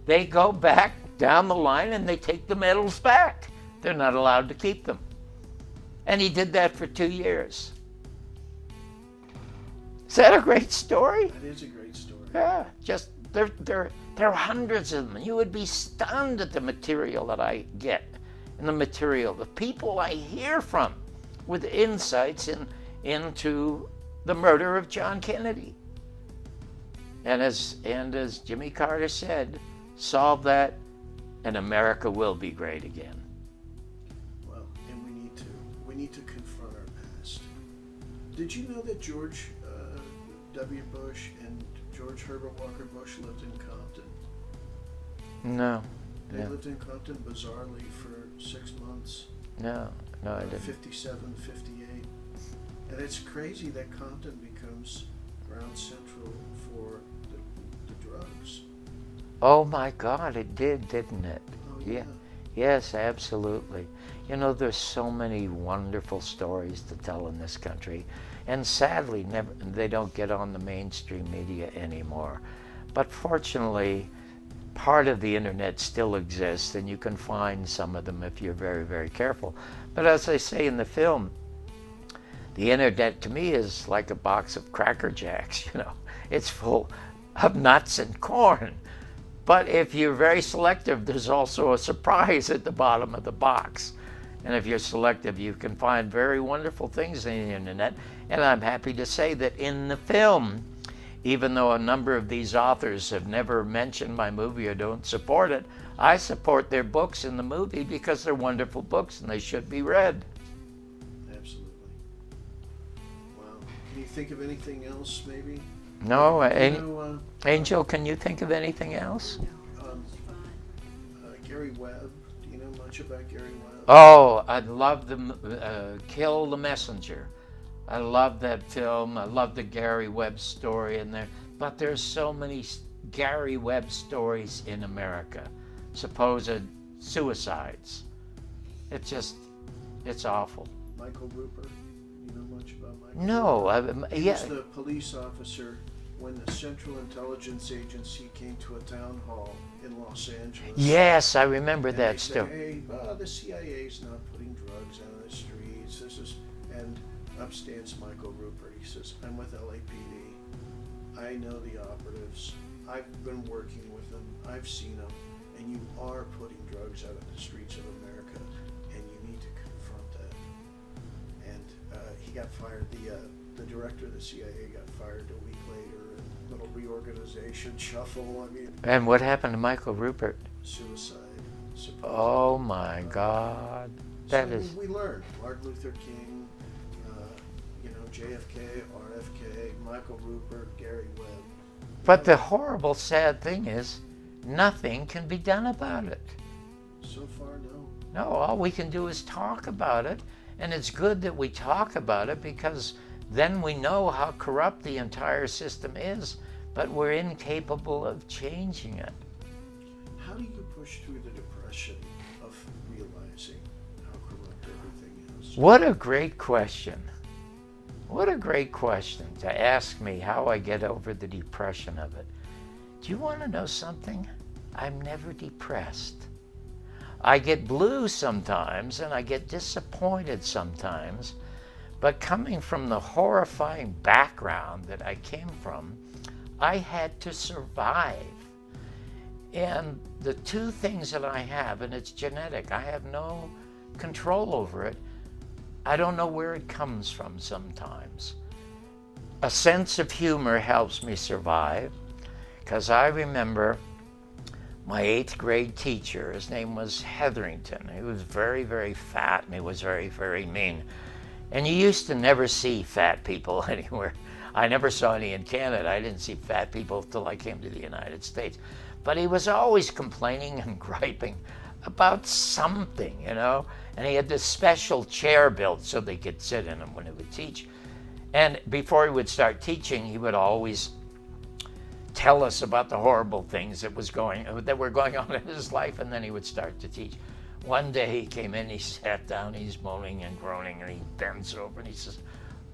they go back down the line and they take the medals back. They're not allowed to keep them. And he did that for 2 years. Is that a great story? That is a great story. Yeah, just there are hundreds of them. You would be stunned at the material that I get. And the material, the people I hear from with insights into the murder of John Kennedy. And as Jimmy Carter said, solve that and America will be great again. Well, and we need to confront our past. Did you know that George W. Bush and George Herbert Walker Bush lived in Compton? No. They lived in Compton bizarrely for 6 months. No, I didn't. 57, 58. And it's crazy that Compton becomes ground central for the drugs. Oh my God, it did, didn't it? Oh, yeah. Yes, absolutely. You know, there's so many wonderful stories to tell in this country. And sadly, they don't get on the mainstream media anymore. But fortunately, part of the internet still exists, and you can find some of them if you're very, very careful. But as I say in the film, the internet to me is like a box of Cracker Jacks, you know. It's full of nuts and corn. But if you're very selective, there's also a surprise at the bottom of the box. And if you're selective, you can find very wonderful things on the internet. And I'm happy to say that in the film, even though a number of these authors have never mentioned my movie or don't support it, I support their books in the movie because they're wonderful books and they should be read. Absolutely. Wow. Can you think of anything else, maybe? No, Angel, can you think of anything else? Gary Webb. Do you know much about Gary Webb? Oh, I love the Kill the Messenger. I love that film. I love the Gary Webb story in there. But there's so many Gary Webb stories in America, supposed suicides. It's awful. Michael Rupert, you know much about Michael? No, He yeah. was the police officer when the Central Intelligence Agency came to a town hall in Los Angeles. Yes, I remember And that they still. say, hey, the CIA's not putting drugs out on the streets. And up stands Michael Rupert. He says, I'm with LAPD. I know the operatives. I've been working with them. I've seen them. And you are putting drugs out on the streets of America. And you need to confront that. And he got fired. The director of the CIA got fired a week later. Little reorganization, shuffle. I mean, And what happened to Michael Rupert? suicide. Supposedly. Oh my God. That So is. we learned Martin Luther King, JFK, RFK, Michael Rupert, Gary Webb. But the horrible, sad thing is, nothing can be done about it. So far, no. No, all we can do is talk about it, and it's good that we talk about it because then we know how corrupt the entire system is, but we're incapable of changing it. How do you push through the depression of realizing how corrupt everything is? What a great question. What a great question to ask me how I get over the depression of it. Do you want to know something? I'm never depressed. I get blue sometimes and I get disappointed sometimes, but coming from the horrifying background that I came from, I had to survive. And the two things that I have, and it's genetic, I have no control over it. I don't know where it comes from sometimes. A sense of humor helps me survive, because I remember my 8th grade teacher, his name was Hetherington. He was very, very fat, and he was very, very mean. And you used to never see fat people anywhere. I never saw any in Canada. I didn't see fat people until I came to the United States. But he was always complaining and griping about something, And he had this special chair built so they could sit in him when he would teach. And before he would start teaching, he would always tell us about the horrible things that were going on in his life, and then he would start to teach. One day he came in, he sat down, he's moaning and groaning, and he bends over and he says,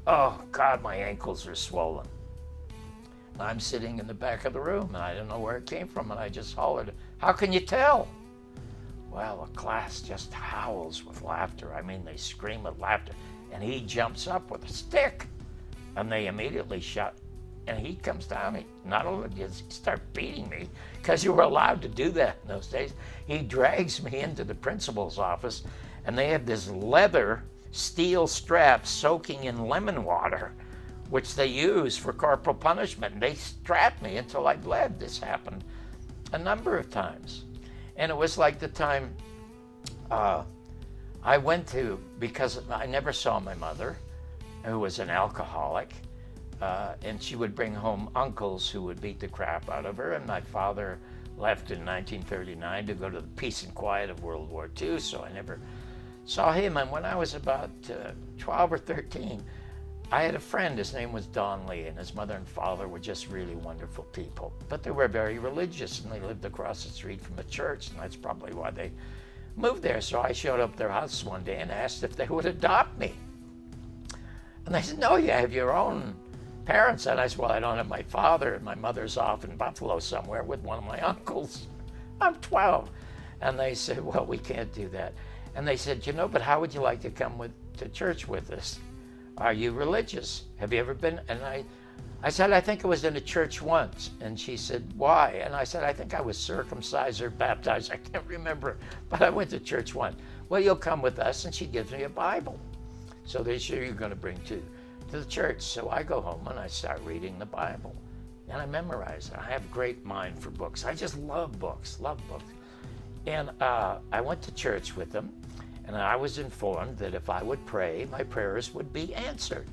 "Oh God, my ankles are swollen." And I'm sitting in the back of the room, and I don't know where it came from, and I just hollered, "How can you tell?" Well, the class just howls with laughter. I mean, they scream with laughter. And he jumps up with a stick, and they immediately shut. And he comes down. He not only does he start beating me, because you were allowed to do that in those days, he drags me into the principal's office, and they have this leather steel strap soaking in lemon water, which they use for corporal punishment. And they strapped me until I bled. This happened a number of times. And it was like the time I went to, because I never saw my mother, who was an alcoholic, and she would bring home uncles who would beat the crap out of her. And my father left in 1939 to go to the peace and quiet of World War II, so I never saw him. And when I was about 12 or 13, I had a friend, his name was Don Lee, and his mother and father were just really wonderful people. But they were very religious, and they lived across the street from a church, and that's probably why they moved there. So I showed up at their house one day and asked if they would adopt me. And they said, "No, you have your own parents." And I said, "Well, I don't have my father, and my mother's off in Buffalo somewhere with one of my uncles. I'm 12. And they said, "Well, we can't do that." And they said, "But how would you like to come to church with us? Are you religious? Have you ever been?" And I said, "I think I was in a church once." And she said, "Why?" And I said, "I think I was circumcised or baptized. I can't remember, but I went to church once." "Well, you'll come with us." And she gives me a Bible. So they say, "You're going to bring to the church." So I go home and I start reading the Bible. And I memorize it. I have a great mind for books. I just love books. And I went to church with them. And I was informed that if I would pray, my prayers would be answered.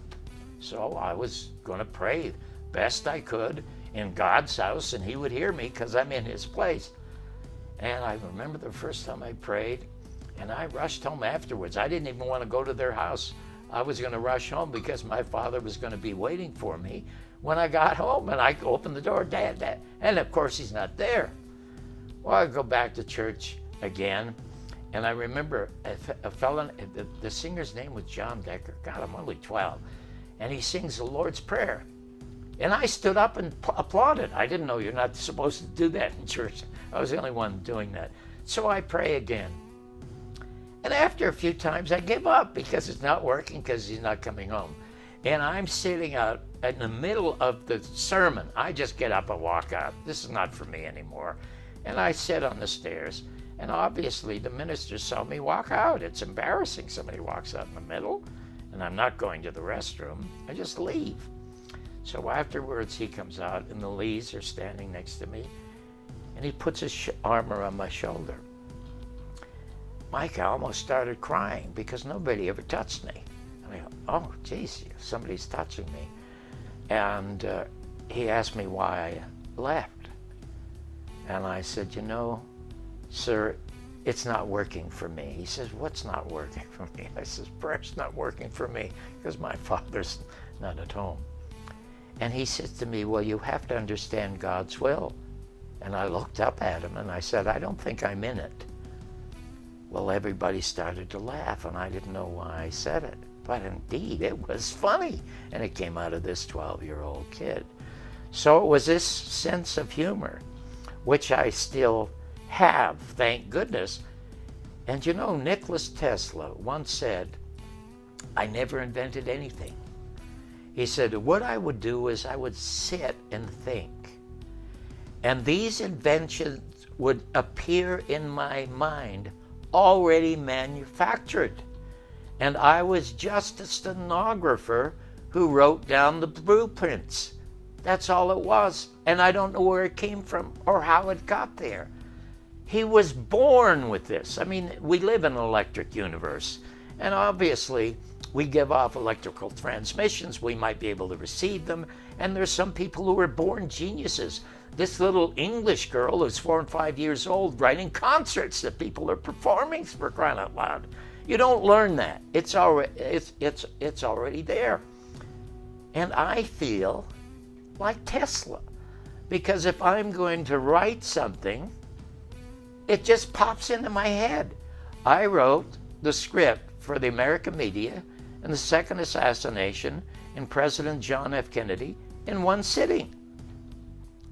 So I was going to pray best I could in God's house, and he would hear me because I'm in his place. And I remember the first time I prayed, and I rushed home afterwards. I didn't even want to go to their house. I was going to rush home because my father was going to be waiting for me when I got home. And I opened the door, Dad, Dad. And of course, he's not there. Well, I go back to church again. And I remember a fellow, the singer's name was John Decker. God, I'm only 12. And he sings the Lord's Prayer. And I stood up and applauded. I didn't know you're not supposed to do that in church. I was the only one doing that. So I pray again. And after a few times, I give up because it's not working, because he's not coming home. And I'm sitting out in the middle of the sermon. I just get up and walk out. This is not for me anymore. And I sit on the stairs. And obviously, the minister saw me walk out. It's embarrassing. Somebody walks out in the middle, and I'm not going to the restroom. I just leave. So afterwards, he comes out, and the Lees are standing next to me, and he puts his arm around my shoulder. Mike, I almost started crying because nobody ever touched me. And I go, oh, geez, somebody's touching me. And he asked me why I left. And I said, you know, sir, it's not working for me. He says, what's not working for me? I says, prayer's not working for me because my father's not at home. And he says to me, well, you have to understand God's will. And I looked up at him and I said, I don't think I'm in it. Well, everybody started to laugh and I didn't know why I said it. But indeed, it was funny. And it came out of this 12-year-old kid. So it was this sense of humor, which I still have, thank goodness. And you know, Nikola Tesla once said, I never invented anything. He said, what I would do is I would sit and think. And these inventions would appear in my mind already manufactured. And I was just a stenographer who wrote down the blueprints. That's all it was. And I don't know where it came from or how it got there. He was born with this. I mean, we live in an electric universe. And obviously, we give off electrical transmissions. We might be able to receive them. And there's some people who are born geniuses. This little English girl who's 4 and 5 years old writing concerts that people are performing, for crying out loud. You don't learn that. It's already there. And I feel like Tesla. Because if I'm going to write something, it just pops into my head. I wrote the script for the American media and the second assassination in President John F. Kennedy in one sitting.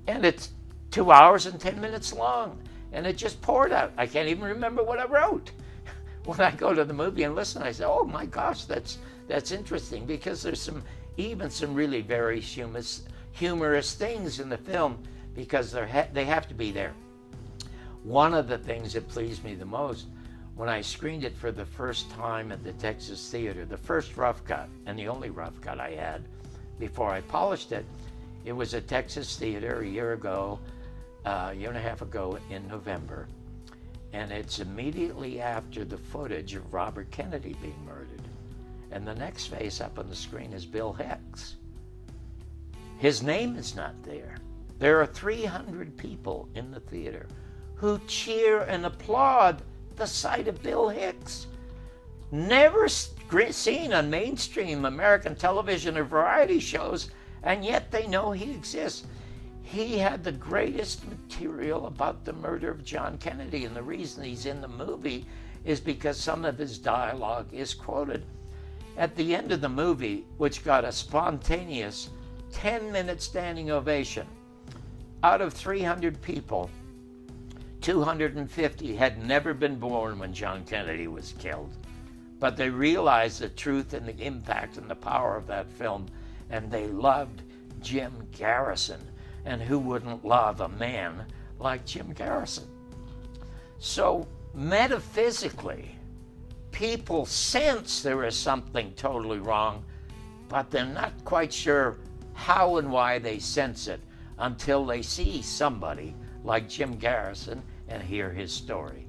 And it's 2 hours and 10 minutes long. And it just poured out. I can't even remember what I wrote. When I go to the movie and listen, I say, oh my gosh, that's interesting, because there's some really very humorous things in the film, because they have to be there. One of the things that pleased me the most, when I screened it for the first time at the Texas Theater, the first rough cut, and the only rough cut I had before I polished it, it was at Texas Theater a year and a half ago in November. And it's immediately after the footage of Robert Kennedy being murdered. And the next face up on the screen is Bill Hicks. His name is not there. There are 300 people in the theater who cheer and applaud the sight of Bill Hicks. Never seen on mainstream American television or variety shows, and yet they know he exists. He had the greatest material about the murder of John Kennedy, and the reason he's in the movie is because some of his dialogue is quoted. At the end of the movie, which got a spontaneous 10-minute standing ovation, out of 300 people, 250 had never been born when John Kennedy was killed. But they realized the truth and the impact and the power of that film, and they loved Jim Garrison. And who wouldn't love a man like Jim Garrison? So metaphysically, people sense there is something totally wrong, but they're not quite sure how and why they sense it until they see somebody like Jim Garrison and hear his story.